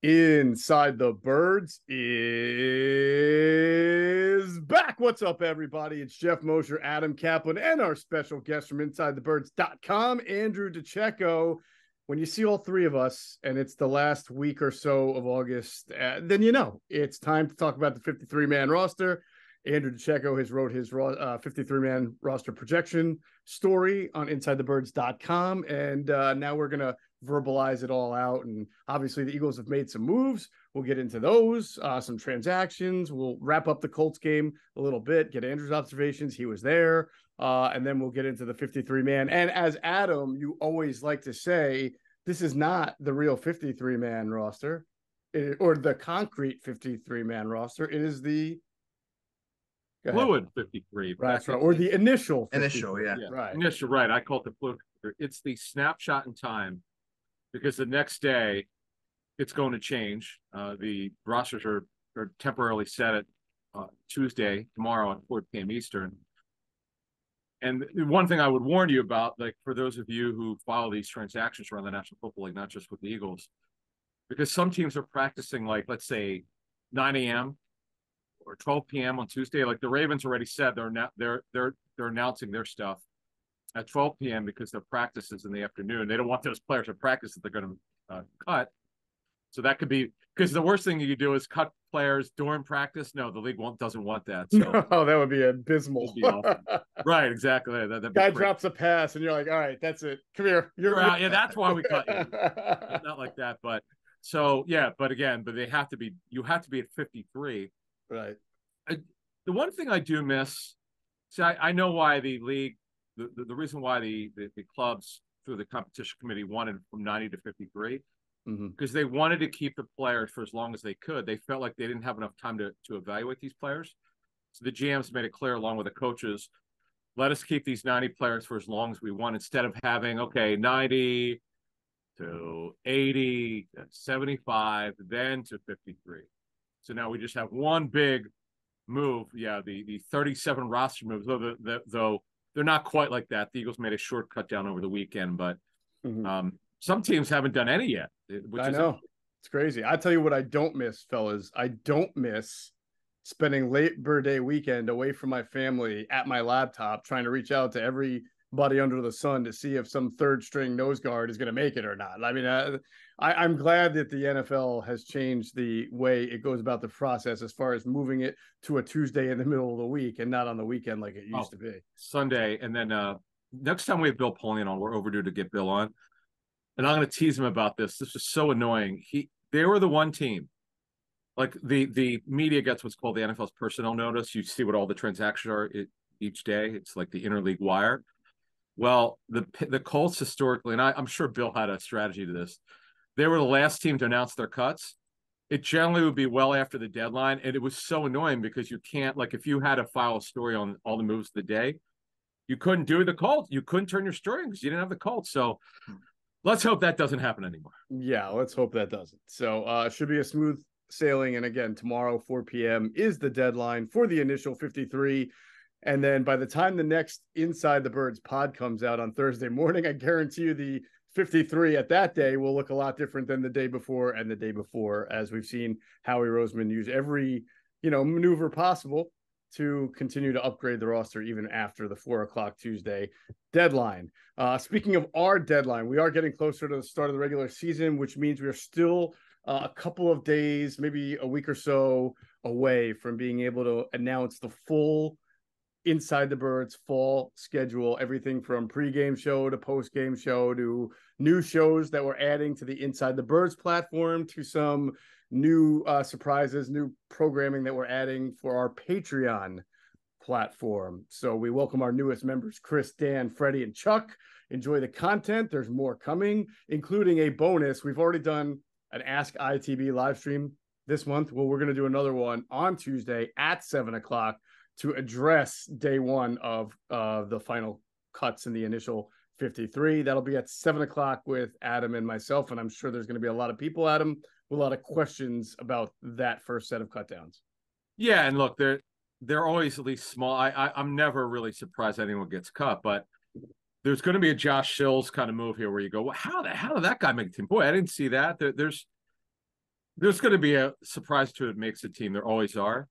Inside the Birds is back. What's up, everybody? It's Geoff, Mosher, Adam Caplan, and our special guest from InsideTheBirds.com, Andrew DiCecco. When you see all three of us, and it's the last week or so of August, then you know it's time to talk about the 53-man roster. Andrew DiCecco has wrote his 53-man roster projection story on InsideTheBirds.com, and now we're going to verbalize it all out. And obviously the Eagles have made some moves. We'll get into those, some transactions. We'll wrap up the Colts game a little bit, get Andrew's observations. He was there. And then we'll get into the 53-man. And as Adam, you always like to say, this is not the real 53-man roster or the concrete 53-man roster. It is the fluid 53. Right, that's right. Or the initial 53. Initial, yeah. Right. Initial, right. I call it the fluid. It's the snapshot in time, because the next day it's going to change. The rosters are temporarily set at Tuesday, tomorrow at 4 p.m. Eastern. And one thing I would warn you about, like for those of you who follow these transactions around the National Football League, not just with the Eagles, because some teams are practicing, like, let's say 9 a.m. or 12 p.m. on Tuesday. Like the Ravens already said they're announcing their stuff at 12 p.m. because their practice is in the afternoon. They don't want those players to practice that they're going to cut. So that could be, because the worst thing you could do is cut players during practice. No, the league doesn't want that. So oh, that would be abysmal. Be awesome. Right, exactly. Guy drops a pass and you're like, all right, that's it. Come here. You're out. Yeah, that's why we cut you. Not like that, but so yeah, but they have to be. You have to be at 53. Right. The one thing I do miss. See, I know why the league. The reason why the clubs through the competition committee wanted from 90 to 53, because they wanted to keep the players for as long as they could. They felt like they didn't have enough time to evaluate these players. So the GMs made it clear, along with the coaches, let us keep these 90 players for as long as we want, instead of having, 90 to 80 to 75, then to 53. So now we just have one big move. Yeah, the 37 roster moves, though they're not quite like that. The Eagles made a short cut down over the weekend, but some teams haven't done any yet. I know. It's crazy. I tell you what I don't miss, fellas. I don't miss spending Labor Day weekend away from my family at my laptop, trying to reach out to everybody under the sun to see if some third string nose guard is going to make it or not. I mean, I'm glad that the NFL has changed the way it goes about the process as far as moving it to a Tuesday in the middle of the week and not on the weekend like it used to be. Sunday. And then next time we have Bill Polian on, we're overdue to get Bill on. And I'm going to tease him about this. This is so annoying. They were the one team. Like the media gets what's called the NFL's personnel notice. You see what all the transactions are each day. It's like the interleague wire. Well, the Colts historically, and I'm sure Bill had a strategy to this, they were the last team to announce their cuts. It generally would be well after the deadline. And it was so annoying because you can't, like, if you had to file a story on all the moves of the day, you couldn't do the Colts. You couldn't turn your story because you didn't have the Colts. So let's hope that doesn't happen anymore. Yeah, let's hope that doesn't. So it should be a smooth sailing. And again, tomorrow, 4 p.m. is the deadline for the initial 53. And then by the time the next Inside the Birds pod comes out on Thursday morning, I guarantee you the 53 at that day will look a lot different than the day before and the day before, as we've seen Howie Roseman use every, maneuver possible to continue to upgrade the roster even after the 4:00 Tuesday deadline. Speaking of our deadline, we are getting closer to the start of the regular season, which means we are still a couple of days, maybe a week or so away from being able to announce the full Inside the Birds fall schedule, everything from pregame show to postgame show to new shows that we're adding to the Inside the Birds platform, to some new surprises, new programming that we're adding for our Patreon platform. So we welcome our newest members, Chris, Dan, Freddie, and Chuck. Enjoy the content. There's more coming, including a bonus. We've already done an Ask ITB live stream this month. Well, we're going to do another one on Tuesday at 7:00 to address day one of the final cuts in the initial 53. That'll be at 7:00 with Adam and myself. And I'm sure there's going to be a lot of people, Adam, with a lot of questions about that first set of cut downs. Yeah. And look, they're always at least small. I'm never really surprised anyone gets cut, but there's going to be a Josh Sills kind of move here where you go, well, how the hell did that guy make the team? Boy, I didn't see that. There's going to be a surprise to it makes the team. There always are.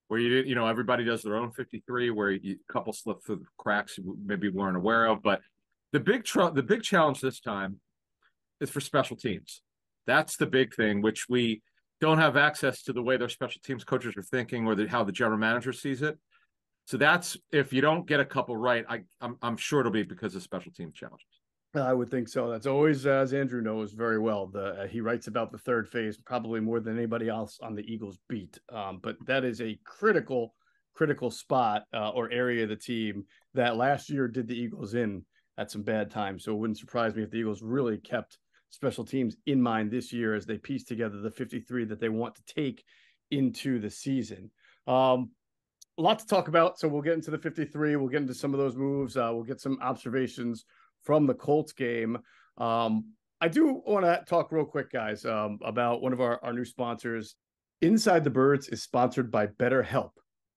Where everybody does their own 53, where a couple slip through the cracks you maybe weren't aware of. But the big challenge this time is for special teams. That's the big thing, which we don't have access to the way their special teams coaches are thinking or how the general manager sees it. So that's, if you don't get a couple right, I'm sure it'll be because of special team challenges. I would think so. That's always, as Andrew knows very well, he writes about the third phase probably more than anybody else on the Eagles beat. But that is a critical spot or area of the team that last year did the Eagles in at some bad times. So it wouldn't surprise me if the Eagles really kept special teams in mind this year as they piece together the 53 that they want to take into the season. A lot to talk about. So we'll get into the 53. We'll get into some of those moves. We'll get some observations from the Colts game. I do want to talk real quick, guys, about one of our new sponsors. Inside the Birds is sponsored by BetterHelp.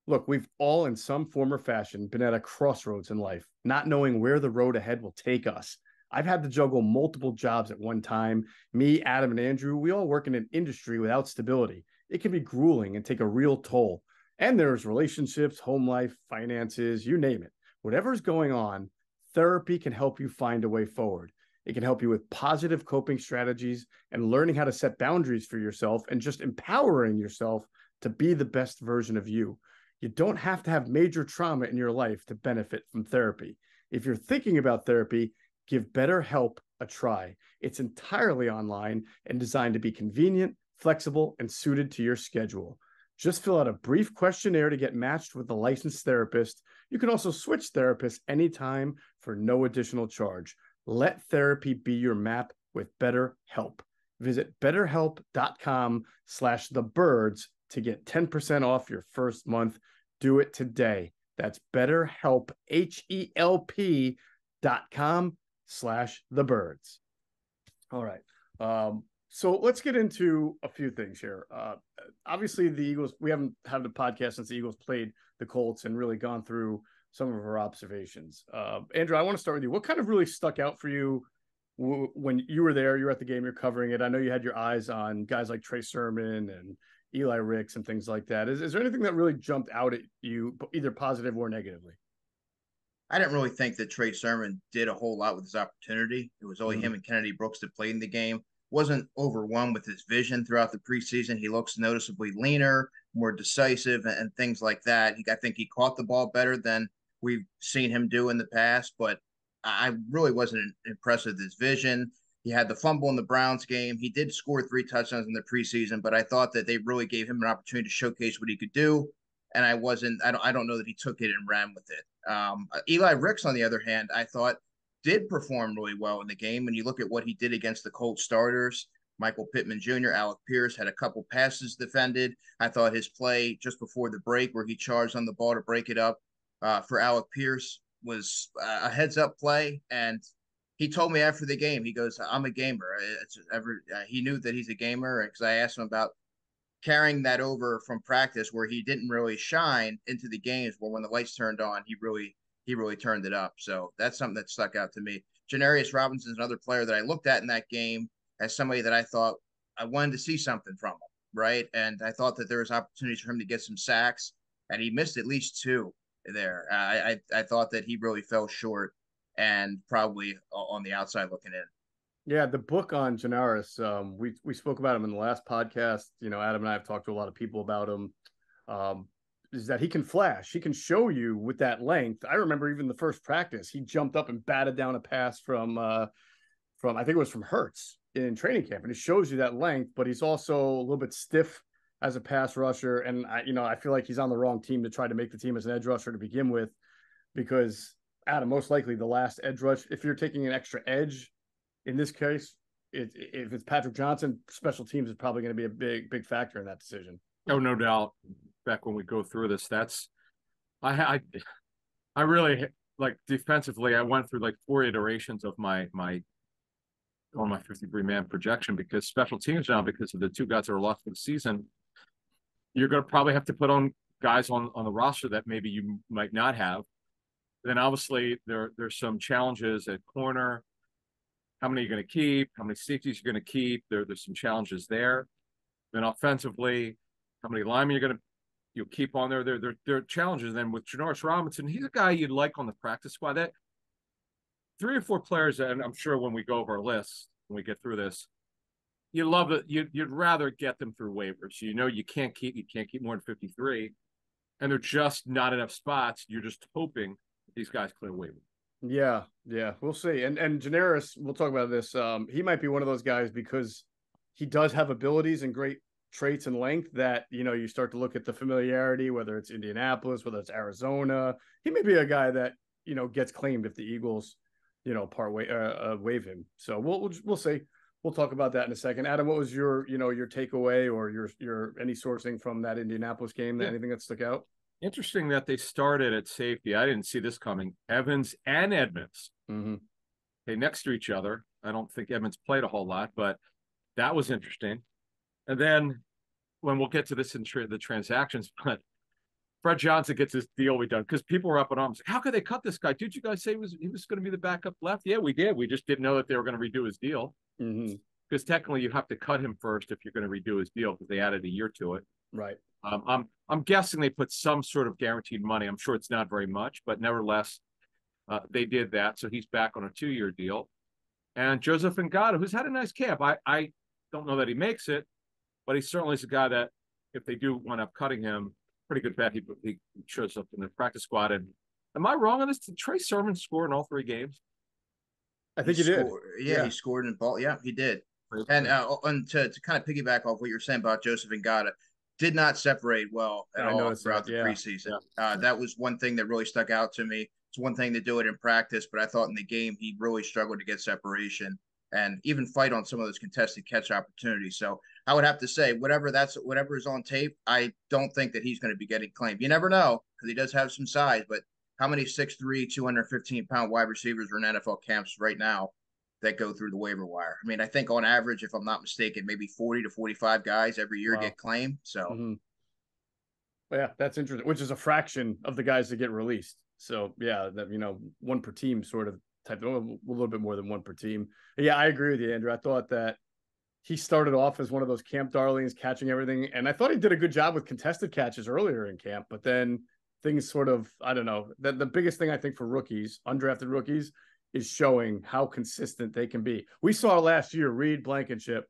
Look, we've all in some form or fashion been at a crossroads in life, not knowing where the road ahead will take us. I've had to juggle multiple jobs at one time. Me, Adam, and Andrew, we all work in an industry without stability. It can be grueling and take a real toll. And there's relationships, home life, finances, you name it. Whatever's going on, therapy can help you find a way forward. It can help you with positive coping strategies and learning how to set boundaries for yourself and just empowering yourself to be the best version of you. You don't have to have major trauma in your life to benefit from therapy. If you're thinking about therapy, give BetterHelp a try. It's entirely online and designed to be convenient, flexible, and suited to your schedule. Just fill out a brief questionnaire to get matched with a licensed therapist. You can also switch therapists anytime for no additional charge. Let therapy be your map with BetterHelp. Visit betterhelp.com/thebirds to get 10% off your first month. Do it today. That's BetterHelp, HELP.com/thebirds. All right. So let's get into a few things here. Obviously, the Eagles, we haven't had a podcast since the Eagles played the Colts and really gone through some of our observations. Andrew, I want to start with you. What kind of really stuck out for you when you were there? You were at the game, you're covering it. I know you had your eyes on guys like Trey Sermon and Eli Ricks and things like that. Is there anything that really jumped out at you, either positive or negatively? I didn't really think that Trey Sermon did a whole lot with his opportunity. It was only him and Kennedy Brooks that played in the game. Wasn't overwhelmed with his vision throughout the preseason. He looks noticeably leaner, more decisive, and things like that. I think he caught the ball better than we've seen him do in the past, but I really wasn't impressed with his vision. He had the fumble in the Browns game. He did score 3 touchdowns in the preseason, but I thought that they really gave him an opportunity to showcase what he could do. And I don't know that he took it and ran with it. Eli Ricks, on the other hand, I thought did perform really well in the game. When you look at what he did against the Colts starters, Michael Pittman Jr., Alec Pierce had a couple passes defended. I thought his play just before the break where he charged on the ball to break it up for Alec Pierce was a heads-up play. And he told me after the game, he goes, I'm a gamer. He knew that he's a gamer because I asked him about carrying that over from practice where he didn't really shine into the games, where when the lights turned on, he really turned it up. So that's something that stuck out to me. Janarius Robinson is another player that I looked at in that game as somebody that I thought I wanted to see something from him, right? And I thought that there was opportunities for him to get some sacks, and he missed at least 2 there. I thought that he really fell short and probably on the outside looking in. Yeah, the book on Janaris, we spoke about him in the last podcast. Adam and I have talked to a lot of people about him. Is that he can flash. He can show you with that length. I remember even the first practice, he jumped up and batted down a pass from I think it was from Hurts in training camp, and it shows you that length. But he's also a little bit stiff as a pass rusher, and I feel like he's on the wrong team to try to make the team as an edge rusher to begin with, because Adam, most likely the last edge rush, if you're taking an extra edge. In this case, if it's Patrick Johnson, special teams is probably going to be a big factor in that decision. Oh, no doubt. Back when we go through this, I really like defensively. I went through like 4 iterations of my 53-man projection, because special teams now, because of the 2 guys that are lost for the season, you're going to probably have to put on guys on the roster that maybe you might not have. Then obviously there's some challenges at corner. How many are you going to keep? How many safeties you're going to keep? There's some challenges there. Then offensively, how many linemen you're going to keep on there? There are challenges. Then with Janoris Robinson, he's a guy you'd like on the practice squad. That 3 or 4 players, and I'm sure when we go over our list, when we get through this, you love it. You'd rather get them through waivers. You know you can't keep more than 53, and they're just not enough spots. You're just hoping these guys clear waivers. Yeah, we'll see. And Janaris, we'll talk about this. He might be one of those guys because he does have abilities and great traits and length that, you start to look at the familiarity, whether it's Indianapolis, whether it's Arizona. He may be a guy that, gets claimed if the Eagles, waive him. So we'll see. We'll talk about that in a second. Adam, what was your takeaway or your any sourcing from that Indianapolis game? Anything that stuck out? Interesting that they started at safety. I didn't see this coming. Evans and Edmonds. Mm-hmm. They next to each other. I don't think Edmonds played a whole lot, but that was interesting. And then when we'll get to this in the transactions, but Fred Johnson gets his deal redone because people were up in arms. How could they cut this guy? Did you guys say he was going to be the backup left? Yeah, we did. We just didn't know that they were going to redo his deal. Mm-hmm. Because technically you have to cut him first if you're going to redo his deal because they added a year to it. Right. I'm guessing they put some sort of guaranteed money. I'm sure it's not very much, but nevertheless, they did that. So he's back on a 2-year deal. And Joseph Ngata, who's had a nice camp. I don't know that he makes it, but he certainly is a guy that if they do wind up cutting him, pretty good bet he shows up in the practice squad. And am I wrong on this? Did Trey Sermon score in all 3 games? I think he did. Yeah, he scored in ball. Yeah, he did. And to kind of piggyback off what you were saying about Joseph Ngata, did not separate well at all throughout the preseason. Yeah. That was one thing that really stuck out to me. It's one thing to do it in practice, but I thought in the game he really struggled to get separation and even fight on some of those contested catch opportunities. So I would have to say, whatever is on tape, I don't think that he's going to be getting claimed. You never know because he does have some size, but how many 6'3", 215-pound wide receivers are in NFL camps right now that go through the waiver wire? I mean, I think on average, if I'm not mistaken, maybe 40 to 45 guys every year get claimed. So, yeah, that's interesting, which is a fraction of the guys that get released. So, yeah, that, one per team sort of type, a little bit more than one per team. Yeah, I agree with you, Andrew. I thought that he started off as one of those camp darlings, catching everything. And I thought he did a good job with contested catches earlier in camp, but then things sort of, I don't know, the biggest thing I think for rookies, undrafted rookies, is showing how consistent they can be. We saw last year, Reed Blankenship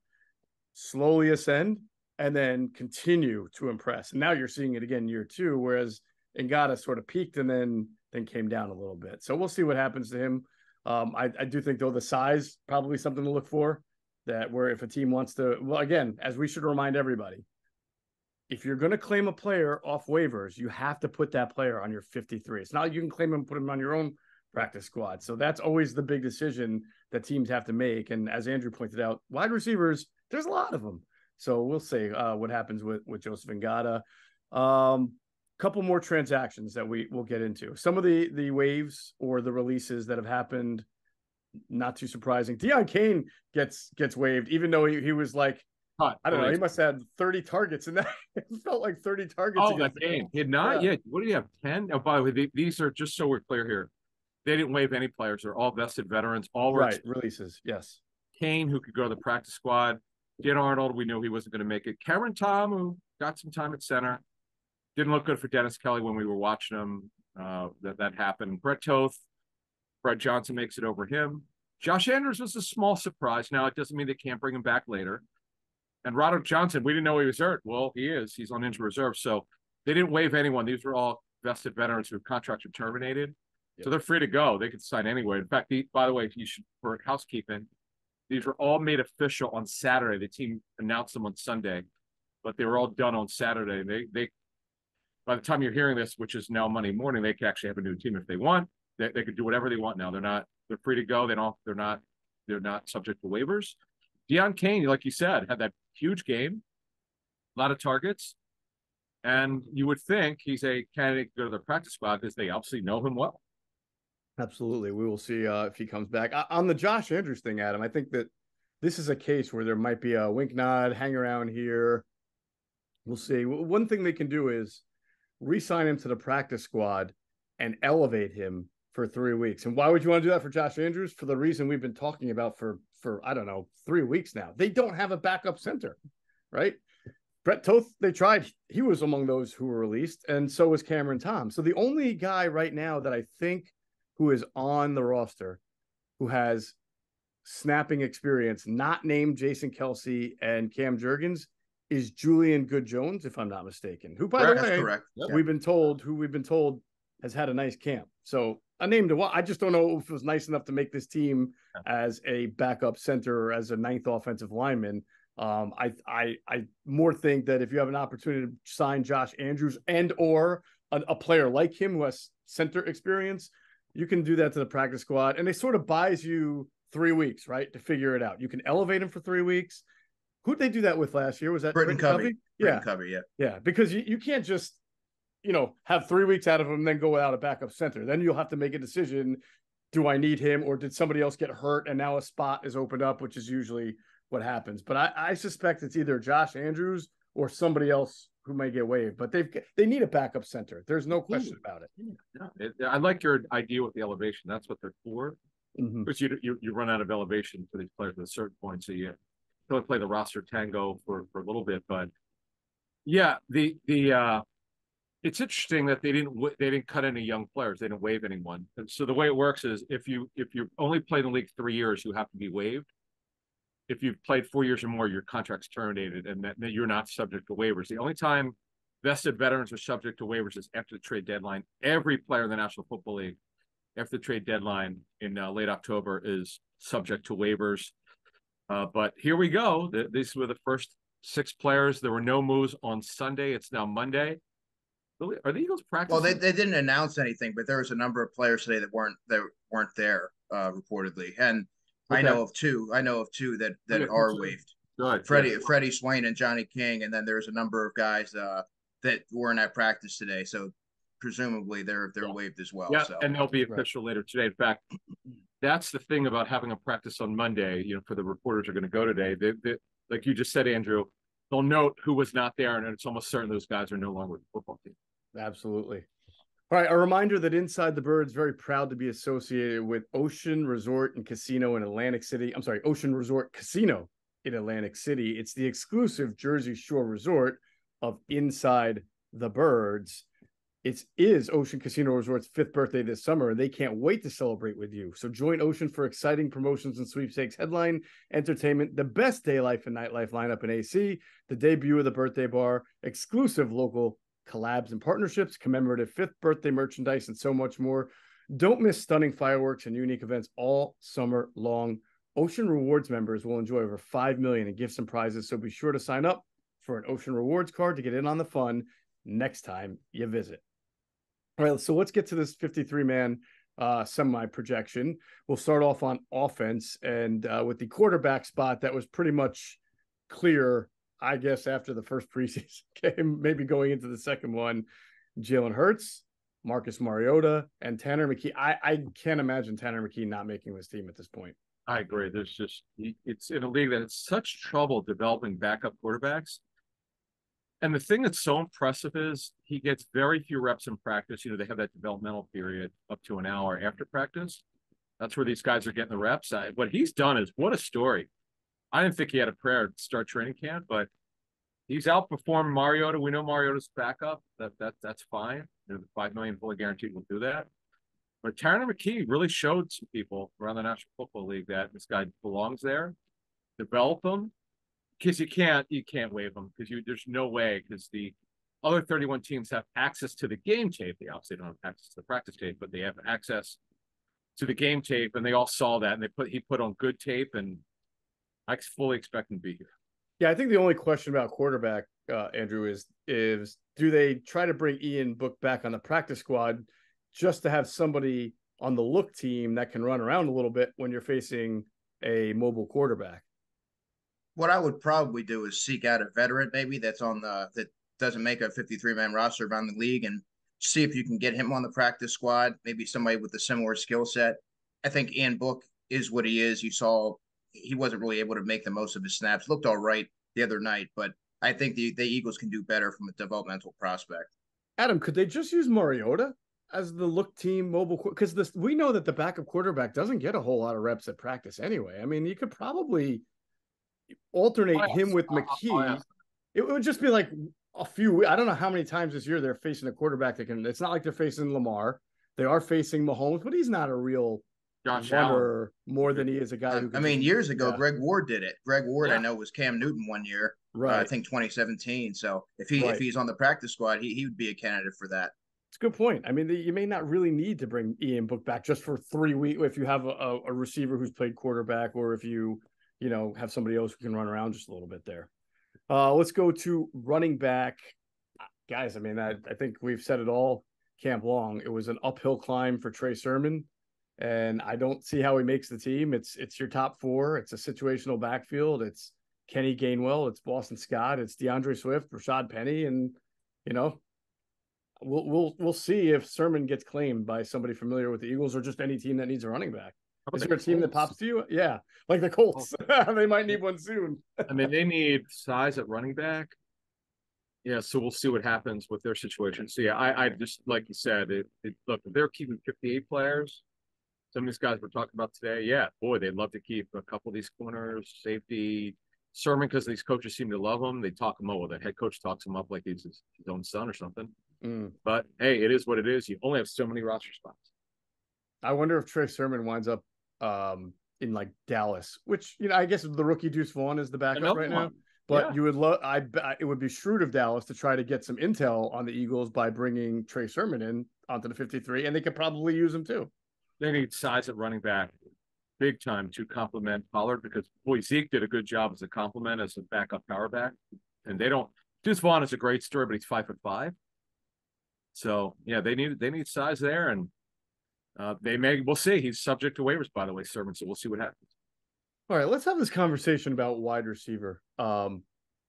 slowly ascend and then continue to impress. And now you're seeing it again year 2, whereas Ngata sort of peaked and then came down a little bit. So we'll see what happens to him. I do think, though, the size, probably something to look for, that where if a team wants to, well, again, as we should remind everybody, if you're going to claim a player off waivers, you have to put that player on your 53. It's not like you can claim him and put him on your own practice squad. So that's always the big decision that teams have to make. And as Andrew pointed out, wide receivers, there's a lot of them. So we'll see what happens with Joseph Ngata. Couple more transactions that we'll get into. Some of the waves or the releases that have happened, not too surprising. Deion Kane gets waived, even though he was like, I don't know, he must have had 30 targets in that. It felt like 30 targets. Oh, that game. He had 9? Yeah. What do you have, 10? Oh, by the way, these are, just so we're clear here, they didn't waive any players. They're all vested veterans. All releases, yes. Kane, who could go to the practice squad. Dan Arnold, we knew he wasn't going to make it. Cameron Tom, who got some time at center. Didn't look good for Dennis Kelly when we were watching him. That happened. Brett Toth, Fred Johnson makes it over him. Josh Andrews was a small surprise. Now, it doesn't mean they can't bring him back later. And Roderick Johnson, we didn't know he was hurt. Well, he is. He's on injured reserve. So they didn't waive anyone. These were all vested veterans whose contracts were terminated. Yep. So they're free to go. They could sign anywhere. In fact, by the way, you should, for housekeeping, these were all made official on Saturday. The team announced them on Sunday, but they were all done on Saturday. They by the time you're hearing this, which is now Monday morning, they can actually have a new team if they want. They could do whatever they want now. They're free to go. They're not subject to waivers. Deion Kane, like you said, had that huge game, a lot of targets, and you would think he's a candidate to go to the practice squad because they obviously know him well. Absolutely. We will see if he comes back. On the Josh Andrews thing, Adam, I think that this is a case where there might be a wink nod, hang around here. We'll see. One thing they can do is re-sign him to the practice squad and elevate him for 3 weeks. And why would you want to do that for Josh Andrews? For the reason we've been talking about for I don't know, 3 weeks now. They don't have a backup center, right? Brett Toth, they tried. He was among those who were released, and so was Cameron Tom. So the only guy right now that I think who is on the roster who has snapping experience, not named Jason Kelsey and Cam Jurgens, is Julian Good-Jones, if I'm not mistaken. Who, by the way, correct. We've been told has had a nice camp. So a name to watch. I just don't know if it was nice enough to make this team as a backup center or as a ninth offensive lineman. I more think that if you have an opportunity to sign Josh Andrews and or a player like him who has center experience, you can do that to the practice squad, and it sort of buys you 3 weeks, right, to figure it out. You can elevate him for 3 weeks. Who'd they do that with last year? Was that Britton Covey? Yeah, Covey, yeah. Yeah, because you can't just, have 3 weeks out of him and then go without a backup center. Then you'll have to make a decision. Do I need him, or did somebody else get hurt and now a spot is opened up, which is usually what happens. But I suspect it's either Josh Andrews or somebody else who may get waived. But they need a backup center. There's no question about it. I like your idea with the elevation. That's what they're for. Mm-hmm. Because you run out of elevation for these players at a certain point, so you don't play the roster tango for a little bit. But yeah, it's interesting that they didn't cut any young players. They didn't waive anyone. And so the way it works is if you only played in the league 3 years, you have to be waived. If you've played 4 years or more, your contract's terminated, and that you're not subject to waivers. The only time vested veterans are subject to waivers is after the trade deadline. Every player in the National Football League after the trade deadline in late October is subject to waivers. But here we go. These were the first 6 players. There were no moves on Sunday. It's now Monday. Are the Eagles practicing? Well, they didn't announce anything, but there was a number of players today that weren't there reportedly, and okay. I know of two that are waived. Good. Freddie Swain and Johnny King, and then there's a number of guys that weren't at practice today. So presumably they're waived as well. Yeah, so. And they'll be official later today. In fact, that's the thing about having a practice on Monday. For the reporters are going to go today. They, like you just said, Andrew, they'll note who was not there, and it's almost certain those guys are no longer with the football team. Absolutely. All right, a reminder that Inside the Birds very proud to be associated with Ocean Resort and Casino in Atlantic City. I'm sorry, Ocean Resort Casino in Atlantic City. It's the exclusive Jersey Shore resort of Inside the Birds. It is Ocean Casino Resort's 5th birthday this summer, and they can't wait to celebrate with you. So join Ocean for exciting promotions and sweepstakes, headline entertainment, the best day life and nightlife lineup in AC, the debut of the birthday bar, exclusive local collabs and partnerships, commemorative 5th birthday merchandise, and so much more. Don't miss stunning fireworks and unique events all summer long. Ocean Rewards members will enjoy over $5 million in gifts and prizes, so be sure to sign up for an Ocean Rewards card to get in on the fun next time you visit. All right, so let's get to this 53-man semi-projection. We'll start off on offense, and with the quarterback spot that was pretty much clear, I guess, after the first preseason game, maybe going into the second one. Jalen Hurts, Marcus Mariota, and Tanner McKee. I can't imagine Tanner McKee not making this team at this point. I agree. It's in a league that has such trouble developing backup quarterbacks. And the thing that's so impressive is he gets very few reps in practice. They have that developmental period up to an hour after practice. That's where these guys are getting the reps. What he's done is, what a story. I didn't think he had a prayer to start training camp, but he's outperformed Mariota. We know Mariota's backup. That's fine. The $5 million fully guaranteed will do that. But Tanner McKee really showed some people around the National Football League that this guy belongs there. Develop him, because you can't waive him, because there's no way, because the other 31 teams have access to the game tape. They obviously don't have access to the practice tape, but they have access to the game tape, and they all saw that, and he put on good tape, and I fully expect him to be here. Yeah, I think the only question about quarterback, Andrew, is do they try to bring Ian Book back on the practice squad just to have somebody on the look team that can run around a little bit when you're facing a mobile quarterback? What I would probably do is seek out a veteran, maybe that doesn't make a 53-man roster around the league, and see if you can get him on the practice squad. Maybe somebody with a similar skill set. I think Ian Book is what he is. You saw he wasn't really able to make the most of his snaps. Looked all right the other night, but I think the Eagles can do better from a developmental prospect. Adam, could they just use Mariota as the look team mobile? Because we know that the backup quarterback doesn't get a whole lot of reps at practice anyway. I mean, you could probably alternate him with McKee. it would just be like a few. I don't know how many times this year they're facing a quarterback that can. It's not like they're facing Lamar. They are facing Mahomes, but he's not a real Josh runner Allen. more than he is a guy who I can. mean, just, years ago, yeah. Greg Ward did it. Greg Ward, I Yeah. know, was Cam Newton one year. Right. I think 2017. So if Right. he's on the practice squad, he would be a candidate for that. It's a good point. I mean, you may not really need to bring Ian Book back just for 3 weeks if you have a receiver who's played quarterback, or if you have somebody else who can run around just a little bit there. Let's go to running back. Guys, I mean, I think we've said it all camp long. It was an uphill climb for Trey Sermon, and I don't see how he makes the team. It's your top 4. It's a situational backfield. It's Kenny Gainwell. It's Boston Scott. It's DeAndre Swift, Rashad Penny, and we'll see if Sermon gets claimed by somebody familiar with the Eagles or just any team that needs a running back. Is there a team that pops to you? Yeah, like the Colts. They might need one soon. I mean, they need size at running back. Yeah, so we'll see what happens with their situation. So yeah, I just, like you said, look, if they're keeping 58 players, some of these guys we're talking about today, yeah, boy, they'd love to keep a couple of these corners, safety, Sermon, because these coaches seem to love him. They talk him up. Well, the head coach talks him up like he's his own son or something. But hey, it is what it is. You only have so many roster spots. I wonder if Trey Sermon winds up in like Dallas, which I guess the rookie Deuce Vaughn is the backup right now. But you would it would be shrewd of Dallas to try to get some intel on the Eagles by bringing Trey Sermon in onto the 53, and they could probably use him too. They need size at running back big time to complement Pollard, because boy, Zeke did a good job as a complement as a backup power back, and they don't. Deuce Vaughn is a great story, but he's 5'5". So yeah, they need size there, and we'll see. He's subject to waivers, by the way, Sermon. So we'll see what happens. All right, let's have this conversation about wide receiver,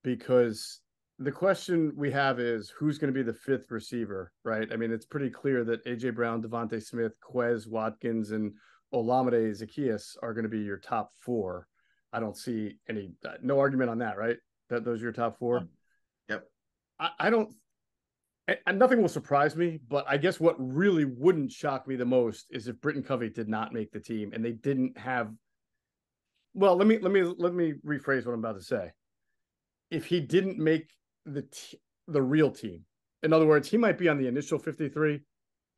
because the question we have is who's going to be the 5th receiver, right? I mean, it's pretty clear that A.J. Brown, Devontae Smith, Quez Watkins, and Olamide Zaccheaus are going to be your top 4. I don't see no argument on that, right? That those are your top 4? Yep. I don't – and nothing will surprise me, but I guess what really wouldn't shock me the most is if Britton Covey did not make the team and they didn't have – well, let me rephrase what I'm about to say. If he didn't make the real team, in other words, he might be on the initial 53,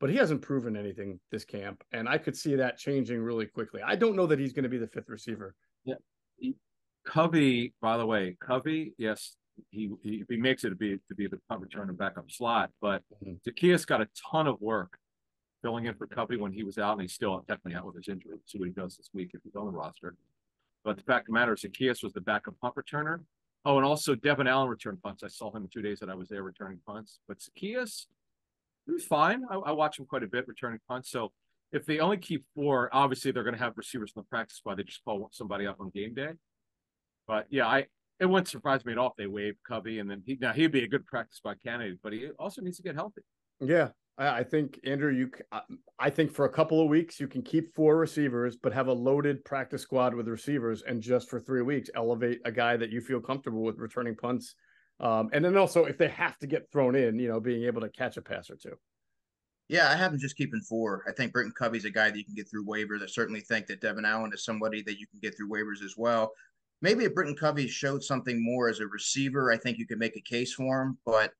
but he hasn't proven anything this camp, and I could see that changing really quickly. I don't know that he's going to be the 5th receiver. Yeah, Covey. By the way, yes, he makes it to be the punt returner backup slot, but Zaccheaus got a ton of work filling in for Covey when he was out, and he's still technically out with his injury. We'll see what he does this week if he's on the roster. But the fact of the matter is, Zaccheaus was the backup punt returner. Oh, and also Devin Allen returned punts. I saw him 2 days that I was there returning punts. But Zaccheaus, he was fine. I watch him quite a bit returning punts. So if they only keep 4, obviously they're going to have receivers in the practice squad. They just call somebody up on game day. But yeah, it wouldn't surprise me at all if they waived Covey, and then he'd be a good practice squad candidate. But he also needs to get healthy. Yeah. I think, Andrew, I think for a couple of weeks you can keep 4 receivers, but have a loaded practice squad with receivers, and just for 3 weeks elevate a guy that you feel comfortable with returning punts, and then also if they have to get thrown in, being able to catch a pass or 2. Yeah, I have them just keeping 4. I think Britton Covey's a guy that you can get through waivers. I certainly think that Devin Allen is somebody that you can get through waivers as well. Maybe if Britton Covey showed something more as a receiver, I think you could make a case for him, but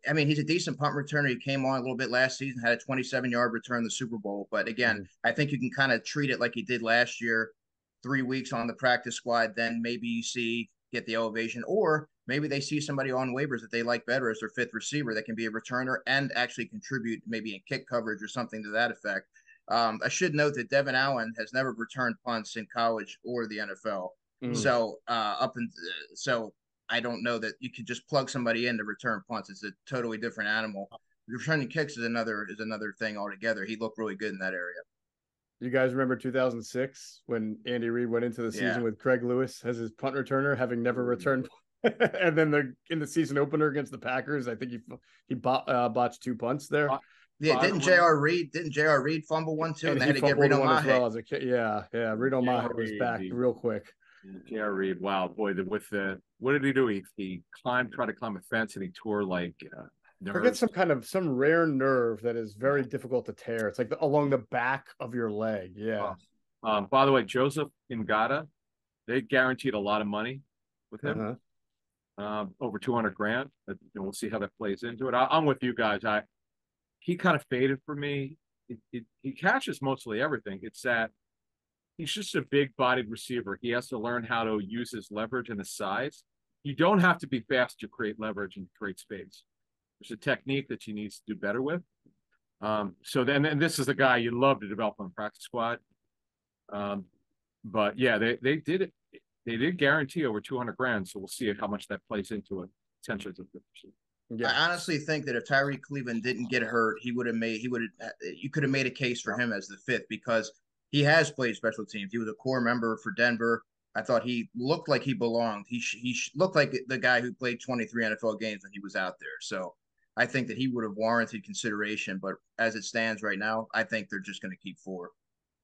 I mean, he's a decent punt returner. He came on a little bit last season, had a 27-yard return in the Super Bowl. But again, I think you can kind of treat it like he did last year, 3 weeks on the practice squad. Then maybe you get the elevation, or maybe they see somebody on waivers that they like better as their 5th receiver that can be a returner and actually contribute maybe in kick coverage or something to that effect. I should note that Devin Allen has never returned punts in college or the NFL. So I don't know that you could just plug somebody in to return punts. It's a totally different animal. Returning kicks is another thing altogether. He looked really good in that area. You guys remember 2006 when Andy Reid went into the season with Craig Lewis as his punt returner, having never returned, and then in the season opener against the Packers, I think he botched 2 punts there. Yeah, didn't J.R. Reid fumble one too? And they had to get Reid on as well as a kid. Yeah, Reid Maher was back real quick. J.R. Reid, wow, boy, what did he do? He tried to climb a fence, and he tore like forget some rare nerve that is very difficult to tear. It's like along the back of your leg. Yeah. By the way, Joseph Ngata, they guaranteed a lot of money with him. over 200 grand. We'll see how that plays into it. I'm with you guys. He kind of faded for me. He catches mostly everything. It's that he's just a big-bodied receiver. He has to learn how to use his leverage and his size. You don't have to be fast to create leverage and create space. There's a technique that he needs to do better with. So then, and this is the guy you love to develop on the practice squad. But yeah, they did it. They did guarantee over 200 grand. So we'll see how much that plays into it. Potentially. Yeah. I honestly think that if Tyree Cleveland didn't get hurt, you could have made a case for him as the fifth because he has played special teams. He was a core member for Denver. I thought he looked like he belonged. He looked like the guy who played 23 NFL games when he was out there. So I think that he would have warranted consideration. But as it stands right now, I think they're just going to keep 4.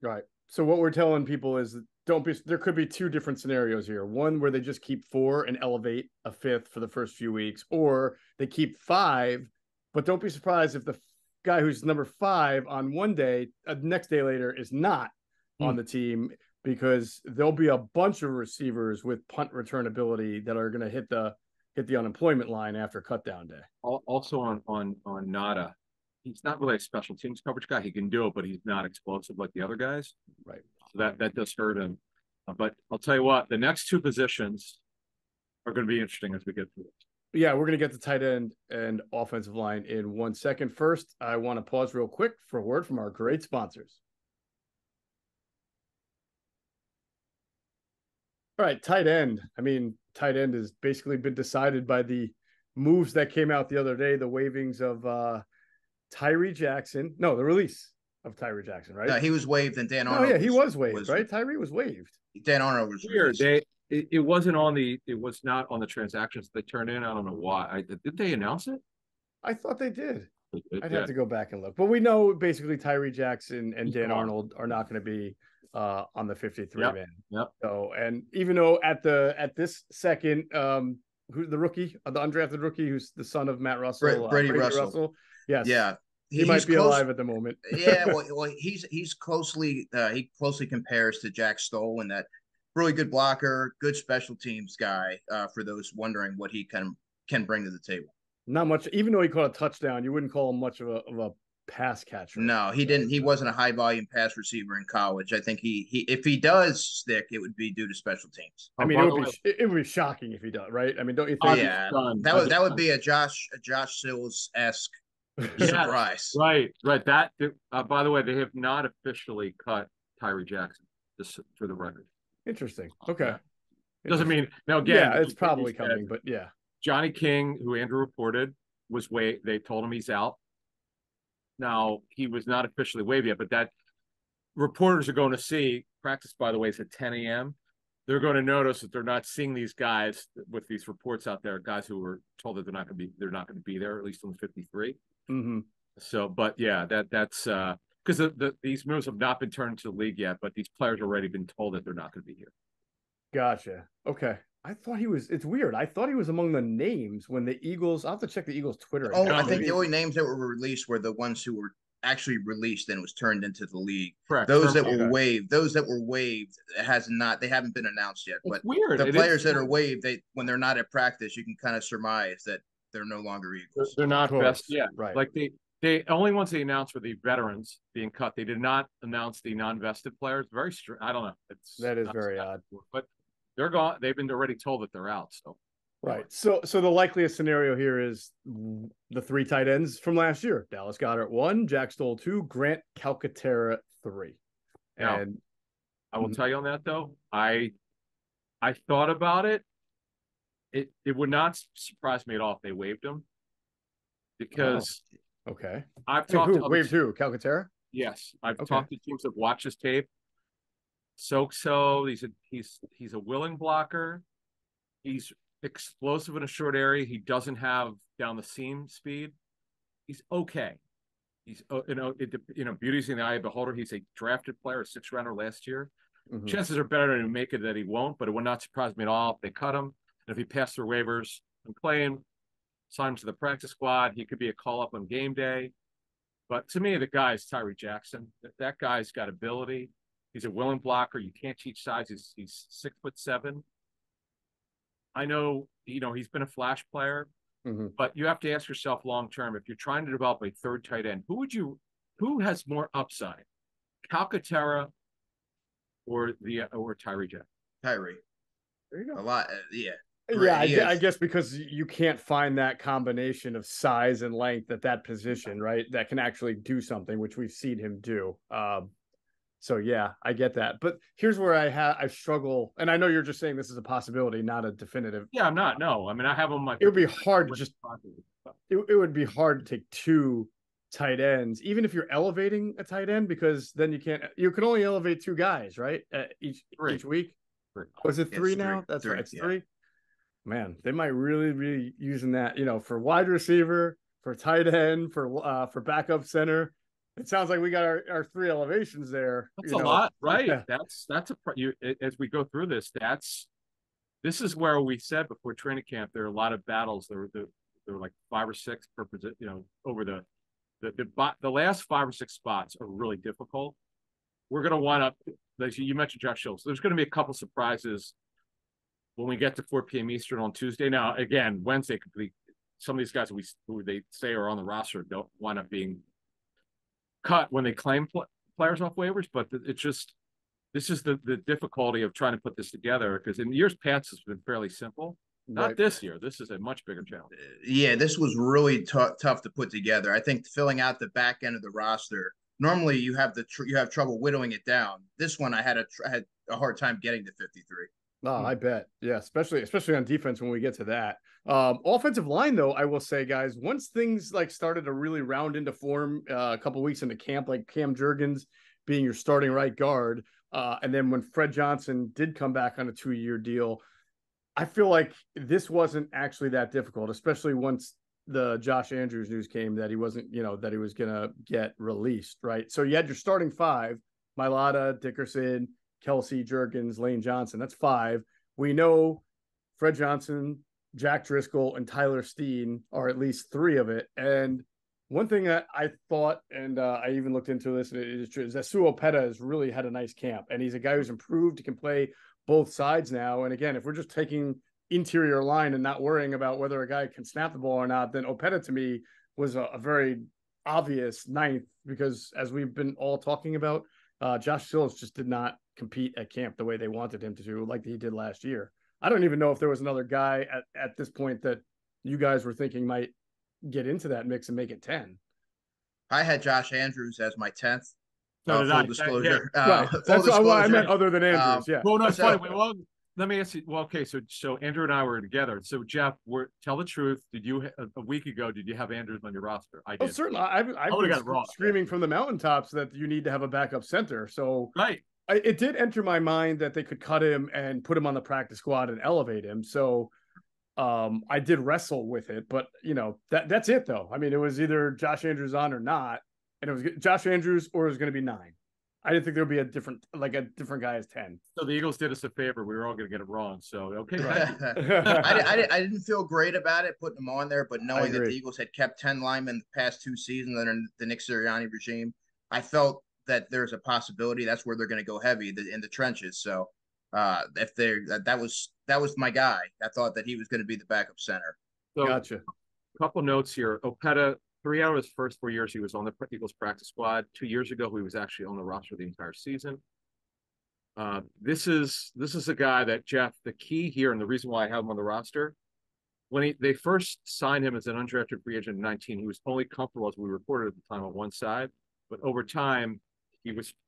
Right. So what we're telling people is there could be 2 different scenarios here. One where they just keep 4 and elevate a 5th for the first few weeks, or they keep 5, but don't be surprised if the guy who's number 5 on one day, next day later is not on the team, because there'll be a bunch of receivers with punt return ability that are going to hit the unemployment line after cutdown day. Also on Nada, he's not really a special teams coverage guy. He can do it, but he's not explosive like the other guys. Right. So that does hurt him. But I'll tell you what, the next 2 positions are going to be interesting as we get through this. Yeah, we're going to get the tight end and offensive line in 1 second. First, I want to pause real quick for a word from our great sponsors. All right, tight end. I mean, tight end has basically been decided by the moves that came out the other day, the waivings of Tyree Jackson. No, the release of Tyree Jackson, right? No, he was waived, and Dan Arnold. Oh, yeah, he was waived, right? Tyree was waived. Dan Arnold was weird. It was not on the transactions they turned in. I don't know why. Did they announce it? I thought they did. I'd have to go back and look. But we know basically Tyree Jackson and Dan Arnold are not going to be on the 53 man. Yep. So, and even though at this second, who the rookie, the undrafted rookie, who's the son of Matt Russell, Brady Russell. Yes. Yeah. He might be alive at the moment. Yeah, well, he's closely compares to Jack Stoll, and that really good blocker, good special teams guy. For those wondering what he can bring to the table. Not much, even though he caught a touchdown, you wouldn't call him much of a pass catcher. No, he didn't. He wasn't a high volume pass receiver in college. I think he if he does stick, it would be due to special teams. I mean, it would be shocking if he does, right? I mean, don't you think? Yeah, that would be a Josh Sills-esque surprise. Right. That by the way, they have not officially cut Tyree Jackson, just for the record. Interesting. Okay. Doesn't mean now again. Yeah, it's probably coming, but yeah. Johnny King, who Andrew reported, was waived. They told him he's out. Now, he was not officially waived yet, but that reporters are going to see. Practice, by the way, is at 10 a.m. They're going to notice that they're not seeing these guys with these reports out there, guys who were told that they're not going to be there, at least on the 53. Mm-hmm. So, but yeah, that's because these moves have not been turned to the league yet, but these players have already been told that they're not going to be here. Gotcha. Okay. I thought he was. It's weird. I thought he was among the names when the Eagles. I'll have to check the Eagles' Twitter. Oh, I think the only names that were released were the ones who were actually released and was turned into the league. Correct. Those that were waived, they haven't been announced yet. But it's weird. The players that are waived, when they're not at practice, you can kind of surmise that they're no longer Eagles. They're not best yet. Right. Like the only ones they announced were the veterans being cut. They did not announce the non-vested players. Very strange. I don't know. That is very odd. But they're gone. They've been already told that they're out. So right. So the likeliest scenario here is the 3 tight ends from last year: Dallas Goedert 1, Jack Stoll 2, Grant Calcaterra 3. Now, and I will tell you on that though. I thought about it. It would not surprise me at all if they waived him, because okay, I've talked to waived who? Calcaterra? Yes, I've talked to teams that watch his tape. So he's a willing blocker. He's explosive in a short area. He doesn't have down the seam speed. He's okay. He's beauty's in the eye of the beholder. He's a drafted player, a 6th rounder last year. Mm-hmm. Chances are better to make it that he won't, but it would not surprise me at all if they cut him. And if he passed through waivers and playing, sign him to the practice squad, he could be a call up on game day. But to me, the guy is Tyree Jackson. That guy's got ability. He's a willing blocker. You can't teach size. He's 6'7". I know, he's been a flash player, but you have to ask yourself long term, if you're trying to develop a third tight end, who has more upside, Calcaterra or Tyree Jack? Tyree. There you go. A lot. Yeah. Yeah, I guess because you can't find that combination of size and length at that position, right? That can actually do something, which we've seen him do. So yeah, I get that. But here's where I struggle, and I know you're just saying this is a possibility, not a definitive. Yeah, I'm not. No, I mean, I have them. It would be hard to just. It would be hard to take two tight ends, even if you're elevating a tight end, because then you can only elevate two guys, right? Each week. Was it three now? That's right. It's three. Man, they might really be using that, for wide receiver, for tight end, for backup center. It sounds like we got our three elevations there. That's a lot, right? Yeah. As we go through this, this is where we said before training camp, there are a lot of battles. There were like 5 or 6 per position, over the last 5 or 6 spots are really difficult. We're going to wind up, like you mentioned, Josh Schultz. There's going to be a couple surprises when we get to 4 p.m. Eastern on Tuesday. Now, again, Wednesday could be some of these guys who they say are on the roster don't wind up being cut when they claim players off waivers. But this is the difficulty of trying to put this together, because in years past it's been fairly simple. Not this year. This is a much bigger challenge. Yeah, this was really tough to put together. I think filling out the back end of the roster. Normally, you have trouble whittling it down. This one, I had a hard time getting to 53. Oh, I bet. Yeah, especially on defense when we get to that. Offensive line, though, I will say, guys, once things started to really round into form a couple weeks into camp, like Cam Jurgens being your starting right guard, and then when Fred Johnson did come back on a 2-year deal, I feel like this wasn't actually that difficult, especially once the Josh Andrews news came that he wasn't, that he was going to get released, right? So you had your starting 5, Mailata, Dickerson, Kelsey, Jurgens, Lane Johnson. That's 5. We know Fred Johnson, Jack Driscoll, and Tyler Steen are at least 3 of it. And one thing that I thought, and I even looked into this, and it is true, is that Sue Opeta has really had a nice camp. And he's a guy who's improved. He can play both sides now. And again, if we're just taking interior line and not worrying about whether a guy can snap the ball or not, then Opeta to me was a very obvious 9th, because as we've been all talking about, Josh Sills just did not compete at camp the way they wanted him to do, like he did last year. I don't even know if there was another guy at this point that you guys were thinking might get into that mix and make it 10. I had Josh Andrews as my 10th. Full disclosure. Right. That's what I meant, other than Andrews. Yeah. Well, no, it's funny. Well, let me ask you. Well, okay, so Andrew and I were together. So Geoff, tell the truth. Did you a week ago? Did you have Andrews on your roster? I did. Oh, certainly. I've been screaming from the mountaintops that you need to have a backup center. So right. It did enter my mind that they could cut him and put him on the practice squad and elevate him. So I did wrestle with it, but that's it though. I mean, it was either Josh Andrews on or not, and it was Josh Andrews or it was going to be 9. I didn't think there would be a different guy as 10. So the Eagles did us a favor. We were all going to get it wrong. So, okay. I didn't feel great about it putting them on there, but knowing that the Eagles had kept 10 linemen the past 2 seasons under the Nick Sirianni regime, I felt that there's a possibility that's where they're going to go heavy in the trenches. So if that was my guy, I thought that he was going to be the backup center. So, gotcha. A couple notes here. Opeta, 3 out of his first 4 years, he was on the Eagles practice squad. 2 years ago, he was actually on the roster the entire season. This is a guy that, Geoff, the key here, and the reason why I have him on the roster, when they first signed him as an undrafted free agent in 19, he was only comfortable, as we reported at the time, on one side. But over time,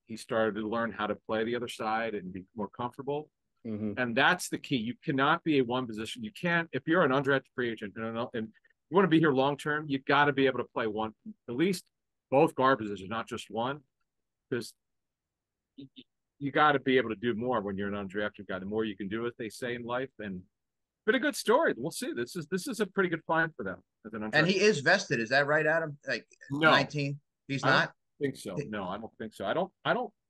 he started to learn how to play the other side and be more comfortable. Mm-hmm. And that's the key. You cannot be a one position. You can't, if you're an undrafted free agent and you want to be here long term, you got to be able to play one, at least both guard positions, not just one, because you got to be able to do more when you're an undrafted guy. The more you can do, as they say in life, and been a good story. We'll see. This is a pretty good find for them as an undrafted. And he is vested. Is that right, Adam? Like no. 19? He's not. I don't think so. No, I don't think so. I don't.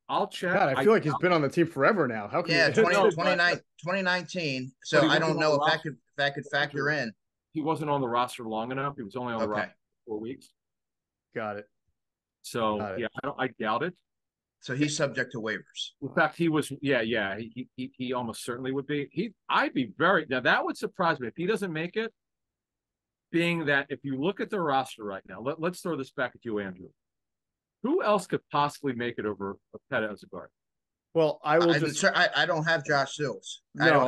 I'll check. God, I feel like he's been on the team forever now. How can 2019. So I don't know if that could factor in. He wasn't on the roster long enough. He was only on the roster for 4 weeks. Got it. So I doubt it. So he's subject to waivers. In fact, he was, he almost certainly would be. I'd be now that would surprise me if he doesn't make it, being that if you look at the roster right now, let's throw this back at you, Andrew. Who else could possibly make it over Opeta as a guard? Well, I don't have Josh Sills. No,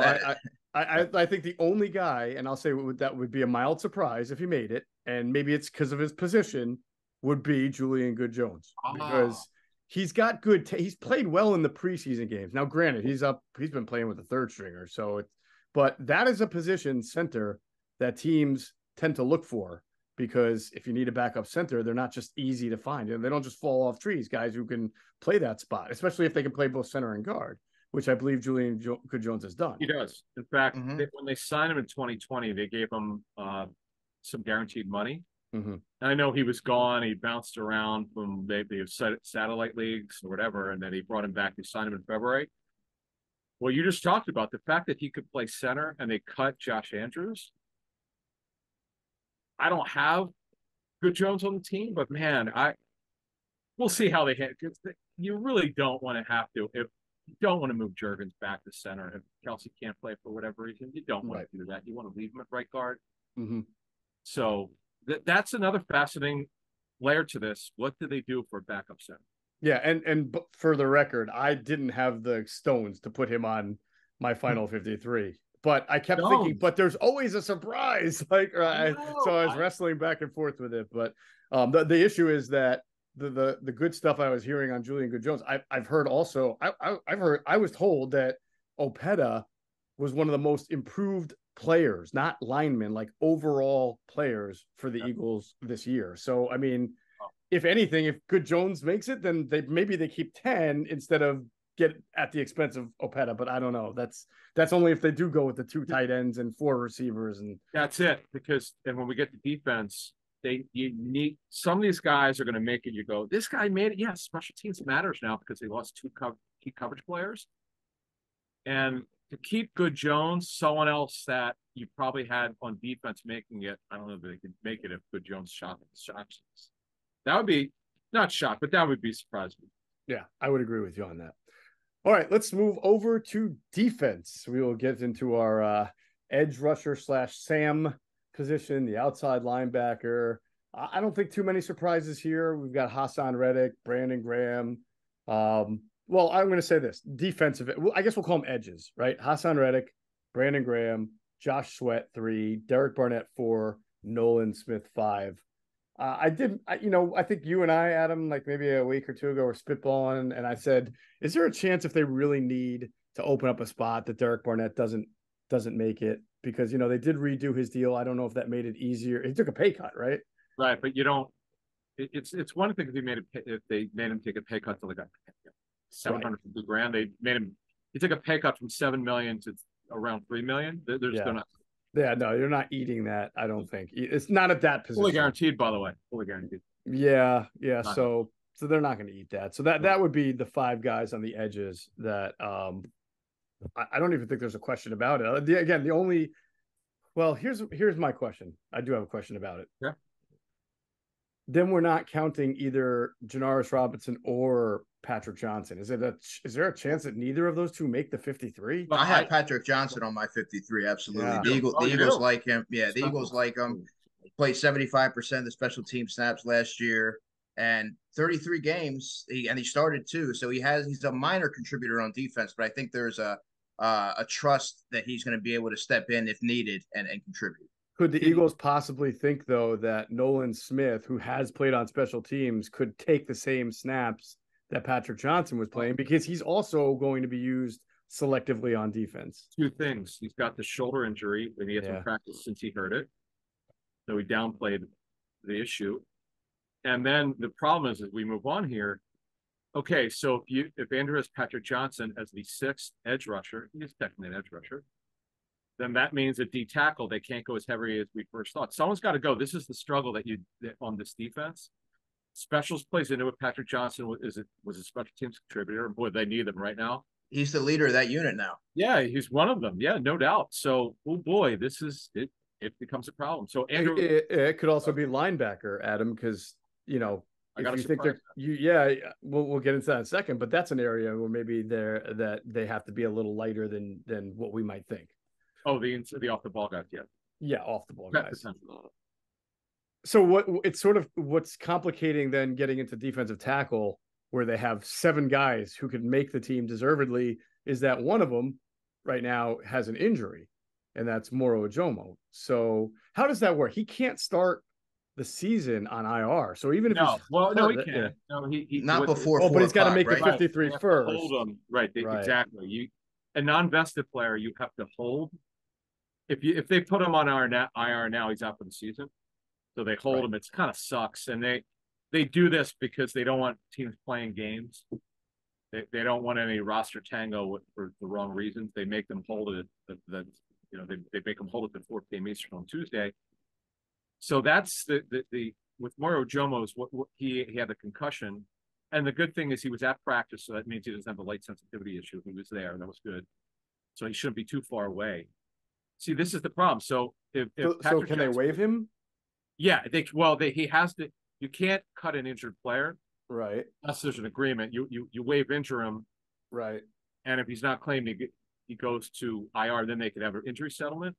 I think the only guy, and I'll say that would be a mild surprise if he made it, and maybe it's because of his position, would be Julian Good-Jones, because he's got good. He's played well in the preseason games. Now, granted, he's been playing with the third stringer, but that is a position, center, that teams tend to look for, because if you need a backup center, they're not just easy to find, and they don't just fall off trees. Guys who can play that spot, especially if they can play both center and guard, which I believe Julian Good-Jones has done. He does. In fact, when they signed him in 2020, they gave him some guaranteed money. And I know he was gone. He bounced around from the satellite leagues or whatever, and then he brought him back. They signed him in February. Well, you just talked about the fact that he could play center, and they cut Josh Andrews. I don't have Good-Jones on the team, but man, we'll see how they hit. You really don't want to have to. If you don't want to move Juergens back to center, if Kelsey can't play for whatever reason, you don't want to do that. You want to leave him at right guard. So that's another fascinating layer to this. What do they do for backup center? Yeah, and for the record, I didn't have the stones to put him on my final 53. But I kept thinking, but there's always a surprise. So I was wrestling back and forth with it. But the issue is that the good stuff I was hearing on Julian Good-Jones, I've heard also. I was told that Opeta was one of the most improved players, not linemen, like overall players for the Eagles this year. So I mean, if anything, if Good-Jones makes it, then maybe they keep 10 instead of get at the expense of Opeta, but I don't know. That's only if they do go with the 2 tight ends and 4 receivers, and that's it. Because then when we get to defense, you need some of these guys are going to make it. You go, this guy made it. Yeah, special teams matters now because they lost 2 key coverage players, and to keep Good-Jones, someone else that you probably had on defense making it. I don't know if they could make it if Good-Jones shot. That would be not shocked, but that would be surprising. Yeah, I would agree with you on that. All right, let's move over to defense. We will get into our edge rusher / Sam position, the outside linebacker. I don't think too many surprises here. We've got Hassan Reddick, Brandon Graham. Well, I'm going to say this. Defensive, I guess we'll call them edges, right? Hassan Reddick, Brandon Graham, Josh Sweat 3, Derek Barnett 4, Nolan Smith 5. I think you and I, Adam, like maybe a week or 2 ago, were spitballing, and I said, is there a chance if they really need to open up a spot that Derek Barnett doesn't make it? Because, they did redo his deal. I don't know if that made it easier. He took a pay cut, right? Right, but you don't. It's one thing if they made him take a pay cut to like $750,000. They made him. He took a pay cut from $7 million to around $3 million. They're still not. Yeah, no, you're not eating that. I don't think it's not at that position. Fully guaranteed, by the way. Fully guaranteed. Yeah. So they're not going to eat that. So that would be the 5 guys on the edges that I don't even think there's a question about it. Here's my question. I do have a question about it. Yeah. Then we're not counting either Janaris Robinson or Patrick Johnson. Is there a chance that neither of those 2 make the 53? I have Patrick Johnson on my 53. Absolutely. Yeah. The Eagles like him. Yeah, the Eagles like him. Played 75% of the special team snaps last year, and 33 games. He started 2, so he's a minor contributor on defense. But I think there's a trust that he's going to be able to step in if needed and contribute. Could the Eagles possibly think, though, that Nolan Smith, who has played on special teams, could take the same snaps that Patrick Johnson was playing, because he's also going to be used selectively on defense? 2 things. He's got the shoulder injury, and he hasn't practiced since he hurt it. So he downplayed the issue. And then the problem is, as we move on here, okay, so if Andrew has Patrick Johnson as the 6th edge rusher, he's technically an edge rusher, then that means at D tackle, they can't go as heavy as we first thought. Someone's got to go. This is the struggle that on this defense. Specials plays into it. Patrick Johnson was a special teams contributor. Boy, they need him right now. He's the leader of that unit now. Yeah, he's one of them. Yeah, no doubt. So, oh boy, this is it. It becomes a problem. So Andrew, it could also be linebacker, Adam, because I got if a you think surprise. we'll get into that in a second, but that's an area where maybe they have to be a little lighter than what we might think. Oh, the off the ball guys, yeah. Yeah, off the ball That guys. potential. So it's sort of what's complicating then getting into defensive tackle where they have 7 guys who could make the team deservedly is that one of them right now has an injury, and that's Moro Ojomo. So how does that work? He can't start the season on IR. So even if he's no, he hurt, can't. yeah. No, he Not before Oh, 4 but he's got to o'clock, make right? the 53 They have to first. hold him, right? Right. Exactly. A non-vested player, you have to hold. If they put him on IR now, he's out for the season. So they hold him. It's kind of sucks, and they do this because they don't want teams playing games. They don't want any roster tango for the wrong reasons. They make them hold it. They make them hold it at 4 p.m. Eastern on Tuesday. So that's the with Moro Jomo's what he had a concussion, and the good thing is he was at practice, so that means he doesn't have a light sensitivity issue. He was there, that was good. So he shouldn't be too far away. See, this is the problem. So if so can they waive him? Yeah, he has to. You can't cut an injured player, right? Unless there's an agreement. You waive injure him, right? And if he's not claimed, he goes to IR. Then they could have an injury settlement.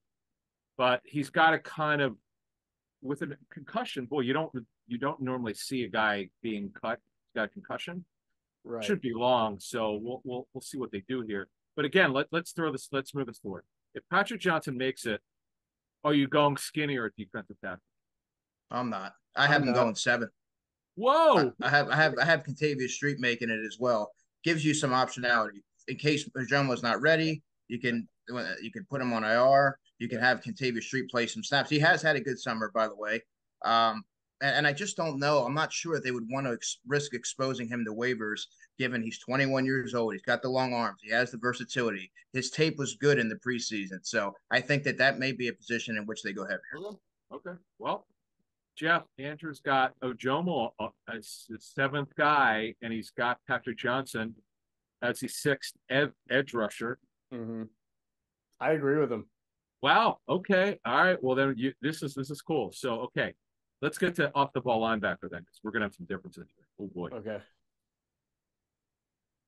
But he's got to kind of with a concussion. Boy, you don't normally see a guy being cut. He's got a concussion. Right. Should be long. So we'll see what they do here. But again, let's move this forward. If Patrick Johnson makes it, are you going skinnier at defensive tackle? I'm not. I have him going 7. Whoa! I have Contavious Street making it as well. Gives you some optionality in case Ojomo's not ready. You can put him on IR. You can have Contavious Street play some snaps. He has had a good summer, by the way. And I just don't know. I'm not sure they would want to risk exposing him to waivers, given he's 21 years old. He's got the long arms. He has the versatility. His tape was good in the preseason. So I think that may be a position in which they go heavier. Okay. Well, Geoff, Andrew's got Ojomo as the 7th guy, and he's got Patrick Johnson as the 6th edge rusher. Mm-hmm. I agree with him. Wow. Okay. All right. Well, then this is cool. So, okay, let's get to off the ball linebacker then, because we're gonna have some differences here. Oh boy. Okay.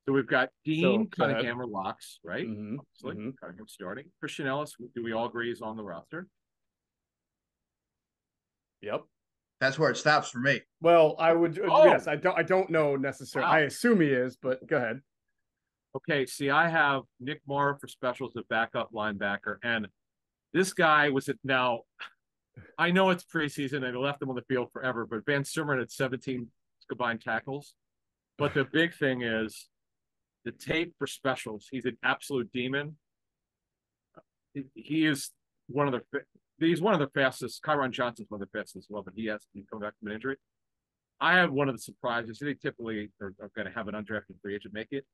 So we've got Dean Cunningham or Locks, right? Mm-hmm. Obviously, Cunningham starting. Christian Ellis, do we all agree is on the roster? Yep. That's where it stops for me. Well, I would yes. I don't know necessarily. Wow. I assume he is, but go ahead. Okay. See, I have Nick Morrow for specials at backup linebacker, and this guy was it now. I know it's preseason and they left him on the field forever, but Van Sumeren had 17 combined tackles. But the big thing is the tape for specials. He's an absolute demon. He is one of the fastest. Kyron Johnson's one of the fastest as well, but he has to come back from an injury. I have one of the surprises. They typically are going to have an undrafted free agent make it.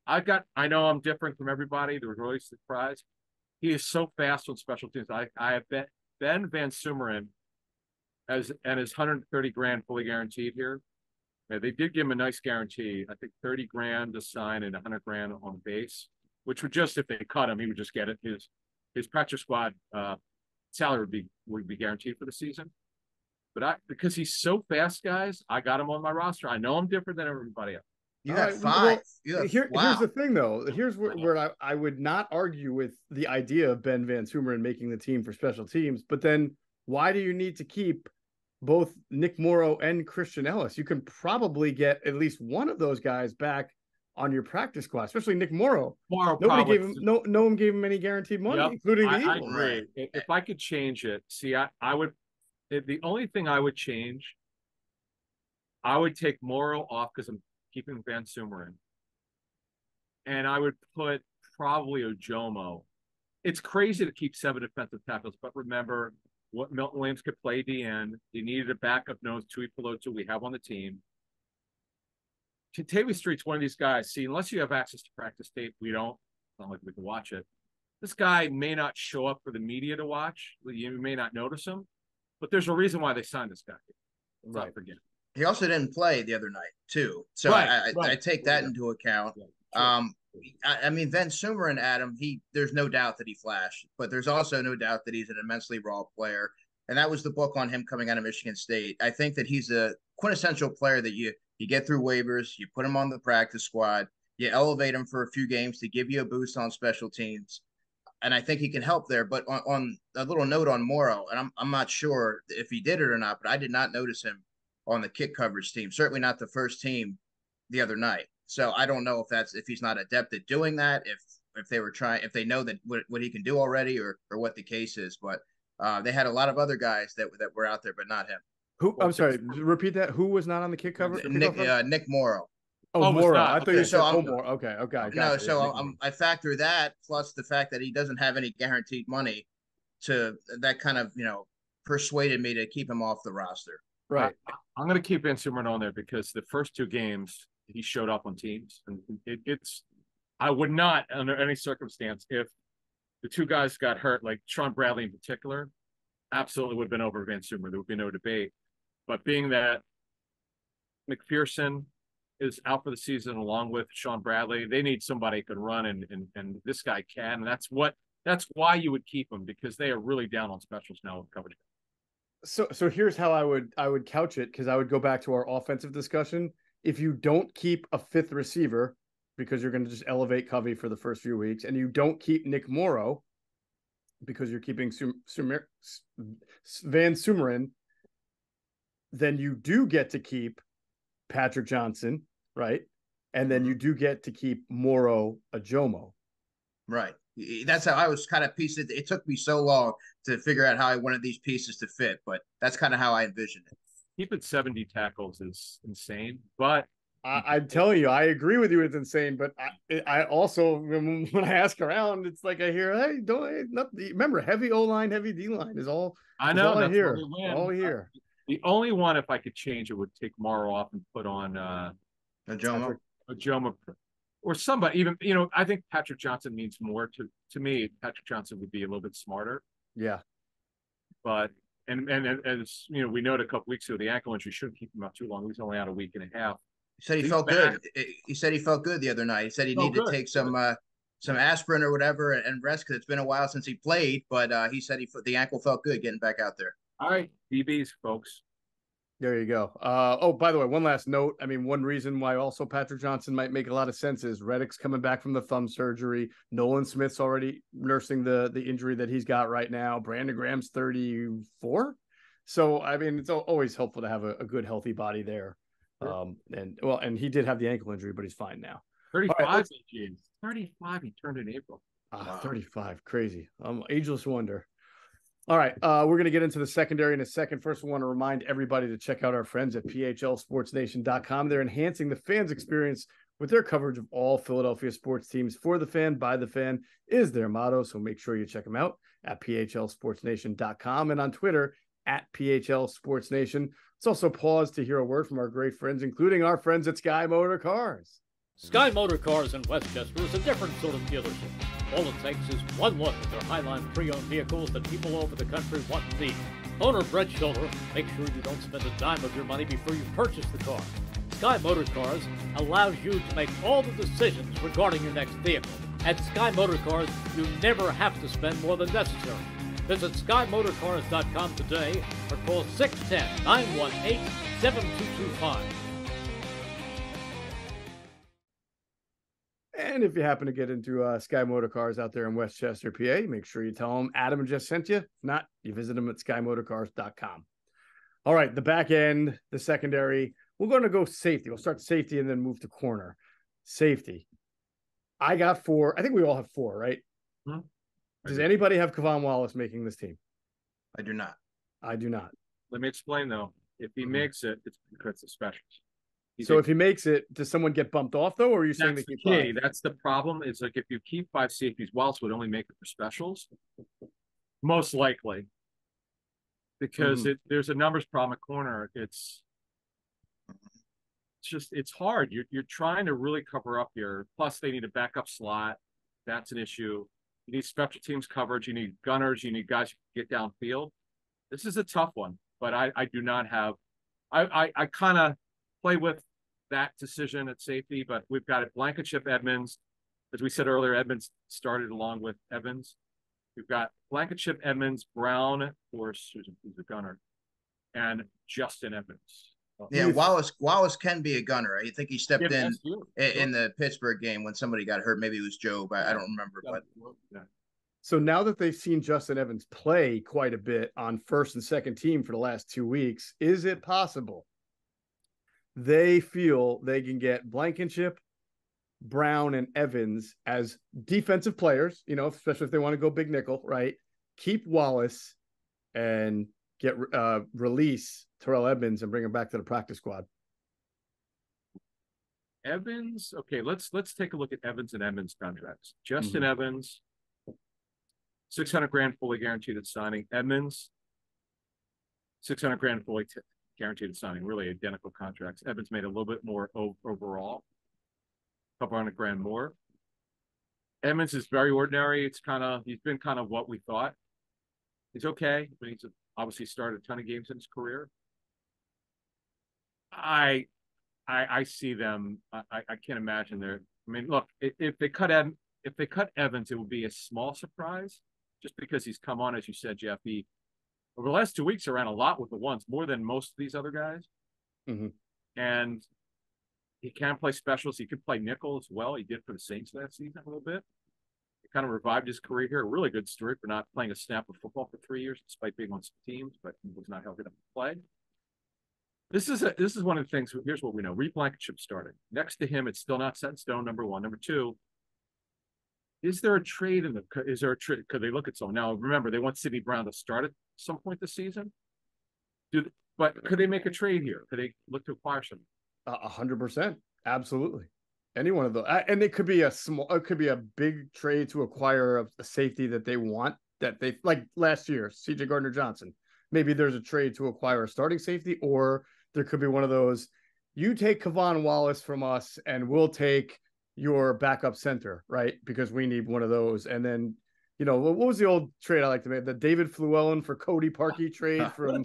I know I'm different from everybody. There was really surprise. He is so fast on special teams. I have Ben Van Sumeren and his $130,000 fully guaranteed here. Yeah, they did give him a nice guarantee. I think $30,000 to sign and $100,000 on base, which would just if they cut him, he would just get it. His practice squad salary would be guaranteed for the season. But because he's so fast, guys, I got him on my roster. I know I'm different than everybody else. You got 5. Well, here's the thing, though. Here's where I would not argue with the idea of Ben Van Sumeren making the team for special teams. But then why do you need to keep both Nick Morrow and Christian Ellis? You can probably get at least one of those guys back on your practice squad, especially Nick Morrow. Nobody gave him no one gave him any guaranteed money, including the Eagles. I agree. If I could change it, see, I would. The only thing I would change, I would take Morrow off because I'm keeping Van Sumeren. And I would put probably Ojomo. It's crazy to keep 7 defensive tackles, but remember what Milton Williams could play at the end. They needed a backup nose, Tui Pelotu we have on the team. Contavious Street's one of these guys. See, unless you have access to practice tape, we don't. It's not like we can watch it. This guy may not show up for the media to watch. You may not notice him, but there's a reason why they signed this guy. Let's not forget. He also didn't play the other night, too. So I take that into account. Yeah, sure. I mean, Van Sumeren, Adam, there's no doubt that he flashed, but there's also no doubt that he's an immensely raw player. And that was the book on him coming out of Michigan State. I think that he's a quintessential player that you get through waivers, you put him on the practice squad, you elevate him for a few games to give you a boost on special teams. And I think he can help there. But on a little note on Morrow, and I'm not sure if he did it or not, but I did not notice him on the kick coverage team. Certainly not the first team the other night. So I don't know if he's not adept at doing that, if they were trying, if they know that what he can do already, or what the case is. But they had a lot of other guys that were out there, but not him. Who? I'm sorry. Repeat that. Who was not on the kick cover? Nick Morrow. Oh, Morrow. I thought you said Morrow. Okay. No, so I factor that plus the fact that he doesn't have any guaranteed money, to that kind of persuaded me to keep him off the roster. Right. I'm going to keep Van Sumeren on there because the first 2 games he showed up on teams, and I would not under any circumstance, if the 2 guys got hurt, like Sean Bradley in particular, absolutely would have been over Van Sumeren. There would be no debate. But being that McPherson is out for the season along with Sean Bradley, they need somebody who can run, and this guy can. And that's why you would keep him, because they are really down on specials now with coverage. So here's how I would couch it, because I would go back to our offensive discussion. If you don't keep a 5th receiver because you're going to just elevate Covey for the first few weeks, and you don't keep Nick Morrow because you're keeping Van Sumeren, then you do get to keep Patrick Johnson, right? And then you do get to keep Morrow Ajomo. Right. That's how I was kind of piecing it. It took me so long to figure out how I wanted these pieces to fit, but that's kind of how I envisioned it. Keeping 70 tackles is insane, but I'm telling you, I agree with you. It's insane, but I also, when I ask around, it's like I hear, hey, remember, heavy O-line, heavy D-line is all. I know. All that's I hear. All here. The only one, if I could change it, would take Morrow off and put on Ajomo or somebody. Even I think Patrick Johnson means more to me. Patrick Johnson would be a little bit smarter. Yeah, but and as we noted a couple weeks ago, the ankle injury shouldn't keep him out too long. He's only out a week and a half. He said he felt good. He said he felt good the other night. He said he needed to take some aspirin or whatever and rest, because it's been a while since he played. But he said the ankle felt good getting back out there. All right, DBs, folks. There you go. Oh, by the way, one last note. I mean, one reason why also Patrick Johnson might make a lot of sense is Reddick's coming back from the thumb surgery. Nolan Smith's already nursing the injury that he's got right now. Brandon Graham's 34. So, I mean, it's always helpful to have a good, healthy body there. Sure. And he did have the ankle injury, but he's fine now. 35, right, 35 he turned in April. Wow. 35, crazy. Ageless wonder. All right, we're going to get into the secondary in a second. First, we want to remind everybody to check out our friends at phlsportsnation.com. They're enhancing the fans' experience with their coverage of all Philadelphia sports teams. For the fan, by the fan is their motto, so make sure you check them out at phlsportsnation.com and on Twitter at phlsportsnation. Let's also pause to hear a word from our great friends, including our friends at Sky Motor Cars. Sky Motor Cars in Westchester is a different sort of dealership. All it takes is one look at their Highline pre-owned vehicles that people all over the country want and need. Owner Brett Schiller, make sure you don't spend a dime of your money before you purchase the car. Sky Motor Cars allows you to make all the decisions regarding your next vehicle. At Sky Motor Cars, you never have to spend more than necessary. Visit SkyMotorCars.com today or call 610-918-7225. And if you happen to get into Sky Motor Cars out there in Westchester, PA, make sure you tell them Adam and Jeff sent you. If not, you visit them at SkyMotorCars.com. All right, the back end, the secondary. We're going to go safety. We'll start safety and then move to corner. Safety. I got 4. I think we all have 4, right? Hmm. Does anybody have Kevon Wallace making this team? I do not. I do not. Let me explain, though. If he makes it, it's because of specials. So if he makes it, does someone get bumped off, though, or are you saying they keep 5? That's the problem. It's like if you keep 5 safeties, Wallace would only make it for specials. Most likely. Because there's a numbers problem at corner. It's hard. You're trying to really cover up plus they need a backup slot. That's an issue. You need special teams coverage. You need gunners. You need guys who can get downfield. This is a tough one, but I do not have I kind of play with that decision at safety, but we've got it Blankenship, Edmonds. As we said earlier, Edmonds started along with Evans. We've got Blankenship, Edmonds, Brown, of course, who's a gunner, and Justin Edmonds. Yeah, Wallace can be a gunner. I think he stepped in Sure. the Pittsburgh game when somebody got hurt. Maybe it was Joe, but I don't remember. But So now that they've seen Justin Evans play quite a bit on first and second team for the last 2 weeks, is it possible they feel they can get Blankenship, Brown, and Evans as defensive players, especially if they want to go big nickel, right? Keep Wallace and get release Terrell Edmonds and bring him back to the practice squad. Evans, okay, let's take a look at Evans and Edmonds contracts. Justin Evans, $600,000 fully guaranteed at signing. Edmonds, $600,000 fully guaranteed at signing. Really identical contracts. Evans made a little bit more overall, a couple $100,000 more. Edmonds is very ordinary. He's been kind of what we thought. He's okay, but he's obviously started a ton of games in his career. I see them. I can't imagine they're. I mean, look, if they cut Evans, it would be a small surprise, just because he's come on, as you said, Geoff. He over the last 2 weeks around a lot with the ones, more than most of these other guys, and he can play specials. He could play nickel as well. He did for the Saints last season a little bit. He kind of revived his career here. A really good story for not playing a snap of football for 3 years, despite being on some teams, but he was not healthy enough to play. This is one of the things. Here's what we know: Reed Blankenship starting. Next to him, it's still not set in stone. Number one. Number two. Is there a trade Is there a trade? Could they look at someone now? Remember, they want Sidney Brown to start at some point this season. But could they make a trade here? Could they look to acquire someone? 100%, absolutely. Any one of those, and it could be a big trade to acquire a safety that they want. That they like last year, C.J. Gardner-Johnson. Maybe there's a trade to acquire a starting safety, or there could be one of those. You take Kevon Wallace from us, and we'll take your backup center, right? Because we need one of those. And then, what was the old trade I like to make? The David Fluellen for Cody Parkey trade from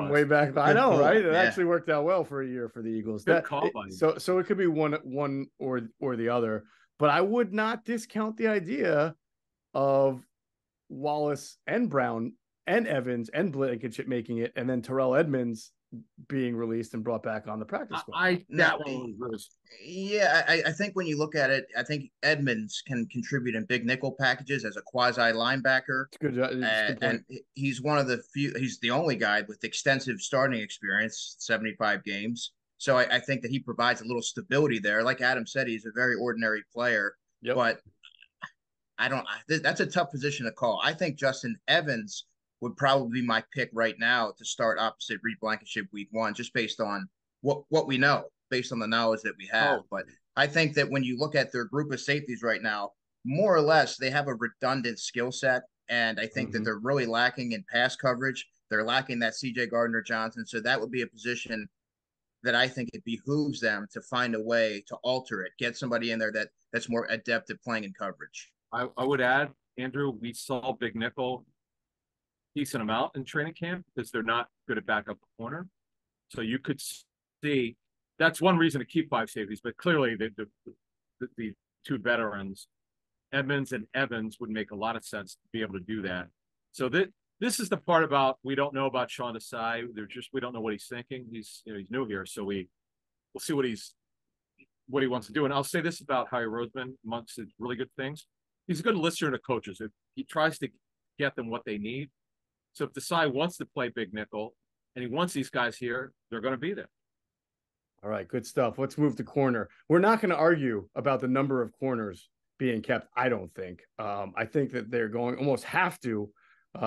way back. I know, right? It actually worked out well for a year for the Eagles. So it could be one or the other. But I would not discount the idea of Wallace and Brown and Evans and Blankenship making it, and then Terrell Edmonds being released and brought back on the practice squad. I think when you look at it, I think Edmonds can contribute in big nickel packages as a quasi linebacker. Good and he's one of the few. He's the only guy with extensive starting experience, 75 games. So I think that he provides a little stability there. Like Adam said, he's a very ordinary player, but that's a tough position to call. I think Justin Evans would probably be my pick right now to start opposite Reed Blankenship week one, just based on what we know, based on the knowledge that we have. But I think that when you look at their group of safeties right now, more or less, they have a redundant skill set. And I think that they're really lacking in pass coverage. They're lacking that C.J. Gardner-Johnson. So that would be a position that I think it behooves them to find a way to alter it, get somebody in there that's more adept at playing in coverage. I would add, Andrew, we saw big nickel decent amount in training camp because they're not good at backup corner. So you could see that's one reason to keep 5 safeties, but clearly the two veterans, Edmonds and Evans, would make a lot of sense to be able to do that. So this is the part about we don't know about Sean Desai. We don't know what he's thinking. He's new here, so we'll see what he wants to do. And I'll say this about Howie Roseman, amongst his really good things, he's a good listener to coaches. If he tries to get them what they need. So if Desai wants to play big nickel and he wants these guys here, they're going to be there. All right, good stuff. Let's move to corner. We're not going to argue about the number of corners being kept, I don't think. I think that they're going almost have to,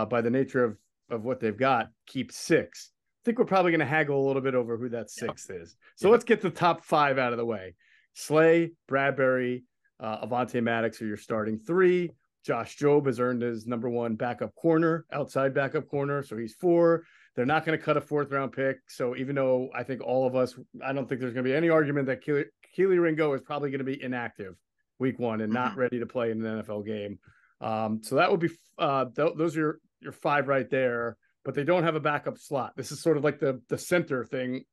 by the nature of what they've got, keep 6. I think we're probably going to haggle a little bit over who that 6th is. So let's get the top 5 out of the way. Slay, Bradbury, Avonte Maddox are your starting 3. Josh Jobe has earned his number 1 backup corner, outside backup corner, so he's 4. They're not going to cut a 4th-round pick, so even though I think all of us, I don't think there's going to be any argument that Keely Ringo is probably going to be inactive week 1 and not ready to play in an NFL game. So that would be those are your 5 right there, but they don't have a backup slot. This is sort of like the center thing,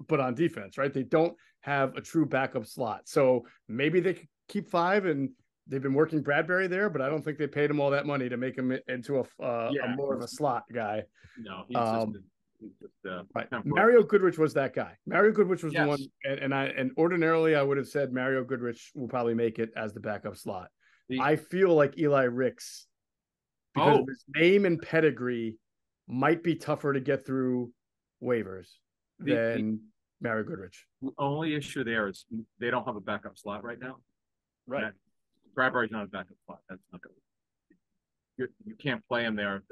but on defense, right? They don't have a true backup slot. So maybe they could keep 5 and they've been working Bradbury there, but I don't think they paid him all that money to make him into a more of a slot guy. No, He's just, Right. temporary. Mario Goodrich was that guy. Mario Goodrich was the Yes. one, and ordinarily I would have said Mario Goodrich will probably make it as the backup slot. I feel like Eli Ricks, because of his name and pedigree, might be tougher to get through waivers than Mario Goodrich. The only issue there is they don't have a backup slot right now. Right. Bradbury's not a backup slot. That's not good. You can't play him there.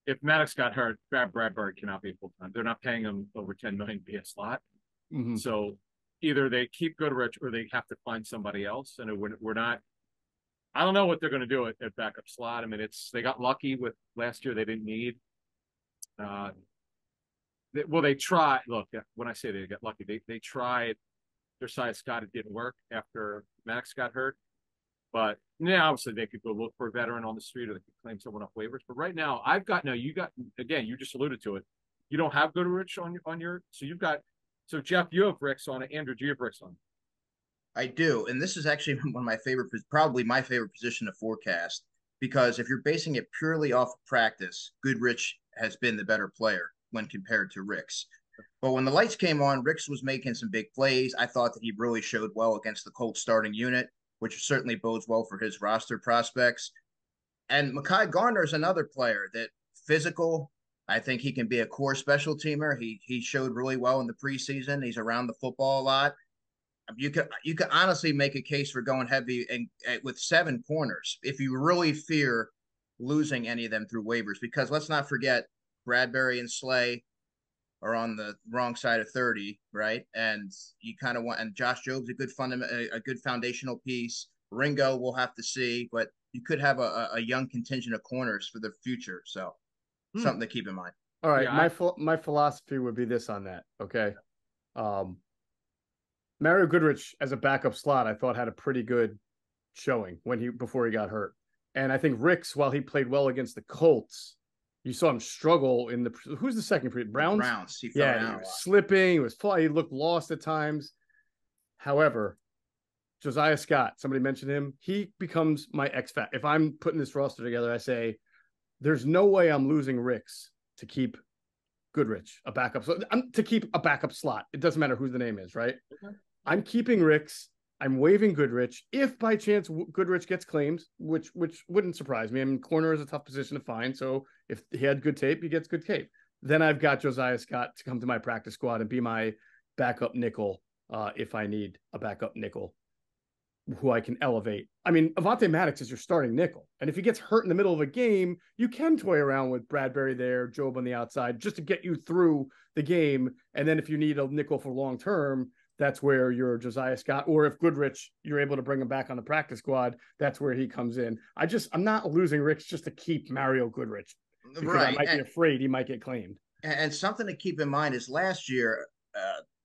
If Maddox got hurt, Bradbury cannot be full time. They're not paying him over $10 million to be a slot. Mm-hmm. So either they keep Goodrich or they have to find somebody else. And we're not. I don't know what they're going to do at backup slot. I mean, they got lucky with last year. They didn't need. They tried. Look, when I say they got lucky, they tried Josiah Scott. It didn't work after Maddox got hurt. But yeah, obviously they could go look for a veteran on the street, or they could claim someone off waivers. But right now, you just alluded to it. You don't have Goodrich on your, so Geoff, you have Ricks on it. Andrew, do you have Ricks on? I do, and this is actually one of my favorite, probably my favorite position to forecast, because if you're basing it purely off of practice, Goodrich has been the better player when compared to Ricks. But when the lights came on, Ricks was making some big plays. I thought that he really showed well against the Colts starting unit, which certainly bodes well for his roster prospects. And Mekhi Garner is another player that physical. I think he can be a core special teamer. He showed really well in the preseason. He's around the football a lot. You could honestly make a case for going heavy and with 7 corners if you really fear losing any of them through waivers. Because let's not forget, Bradbury and Slay are on the wrong side of 30, right? And you kind of want, and Josh Job's a good foundational piece. Ringo, we'll have to see, but you could have a young contingent of corners for the future. So something to keep in mind. All right. Yeah, my philosophy would be this on that. Okay. Mario Goodrich as a backup slot, I thought had a pretty good showing before he got hurt. And I think Ricks, while he played well against the Colts, you saw him struggle in who's the second pre Browns? Browns. He was slipping. He was flying. He looked lost at times. However, Josiah Scott, somebody mentioned him. He becomes my X factor. If I'm putting this roster together, I say, there's no way I'm losing Ricks to keep Goodrich a backup. So to keep a backup slot. It doesn't matter who the name is, right? Okay. I'm keeping Ricks. I'm waiving Goodrich. If by chance Goodrich gets claimed, which wouldn't surprise me. I mean, corner is a tough position to find. So if he had good tape, he gets good tape. Then I've got Josiah Scott to come to my practice squad and be my backup nickel if I need a backup nickel who I can elevate. I mean, Avonte Maddox is your starting nickel. And if he gets hurt in the middle of a game, you can toy around with Bradbury there, Job on the outside, just to get you through the game. And then if you need a nickel for long term, that's where your Josiah Scott, or if Goodrich, you're able to bring him back on the practice squad, that's where he comes in. I'm not losing Ricks just to keep Mario Goodrich, because right. I might be afraid he might get claimed. And something to keep in mind is last year,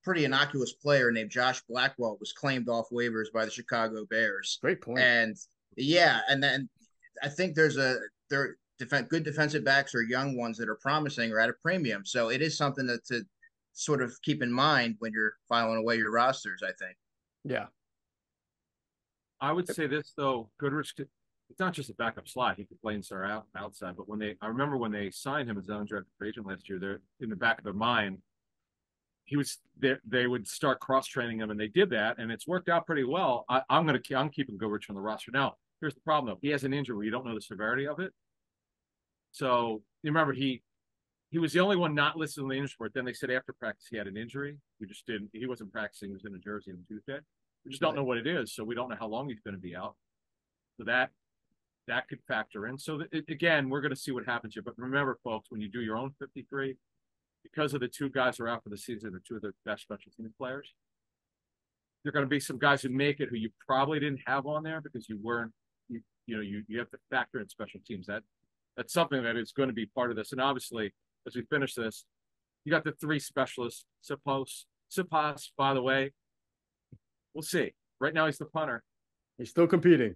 pretty innocuous player named Josh Blackwell was claimed off waivers by the Chicago Bears. Great point. And yeah, and then I think good defensive backs or young ones that are promising or at a premium. So it is something to sort of keep in mind when you're filing away your rosters, I think. Yeah. I would say this, though, Goodrich, it's not just a backup slot. He could play inside outside. But I remember when they signed him as an undrafted free agent last year, they're in the back of their mind, they would start cross-training him, and they did that, and it's worked out pretty well. I'm keeping Goodrich on the roster. Now, here's the problem, though. He has an injury. You don't know the severity of it. So you remember he was the only one not listed on the injury report. Then they said after practice he had an injury. He wasn't practicing. He was in New Jersey on Tuesday. We just don't know what it is, so we don't know how long he's going to be out. So that could factor in. So again, we're going to see what happens here. But remember, folks, when you do your own 53, because of the 2 guys who are out for the season, they're 2 of the best special teams players. There are going to be some guys who make it who you probably didn't have on there because you weren't. You have to factor in special teams. That's something that is going to be part of this. And obviously, as we finish this, you got the 3 specialists. Sipas, by the way, we'll see. Right now, he's the punter. He's still competing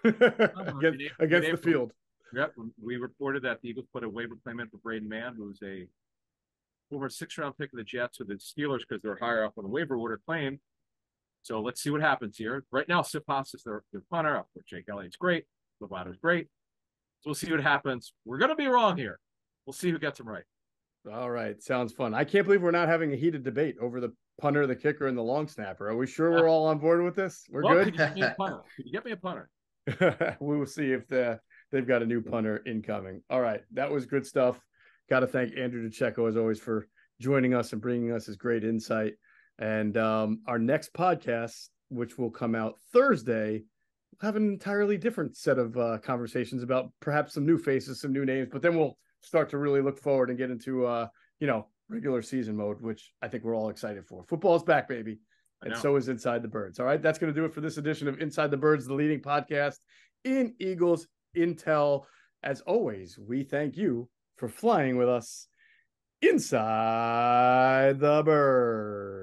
against the field. Yep. We reported that the Eagles put a waiver claim in for Braden Mann, who's a former 6th-round pick of the Jets, who the Steelers, because they're higher up on the waiver order, claimed. So let's see what happens here. Right now, Sipas is their punter. Up for Jake Elliott's great. Lovato's great. So we'll see what happens. We're going to be wrong here. We'll see who gets them right. All right. Sounds fun. I can't believe we're not having a heated debate over the punter, the kicker, and the long snapper. Are we sure we're all on board with this? We're Well, good? Could you get me a punter? Could you get me a punter? We will see if they've got a new punter incoming. All right. That was good stuff. Got to thank Andrew DiCecco, as always, for joining us and bringing us his great insight. And our next podcast, which will come out Thursday, we'll have an entirely different set of conversations about perhaps some new faces, some new names, but then we'll start to really look forward and get into, regular season mode, which I think we're all excited for. Football's back, baby. And so is Inside the Birds. All right. That's going to do it for this edition of Inside the Birds, the leading podcast in Eagles Intel. As always, we thank you for flying with us inside the Birds.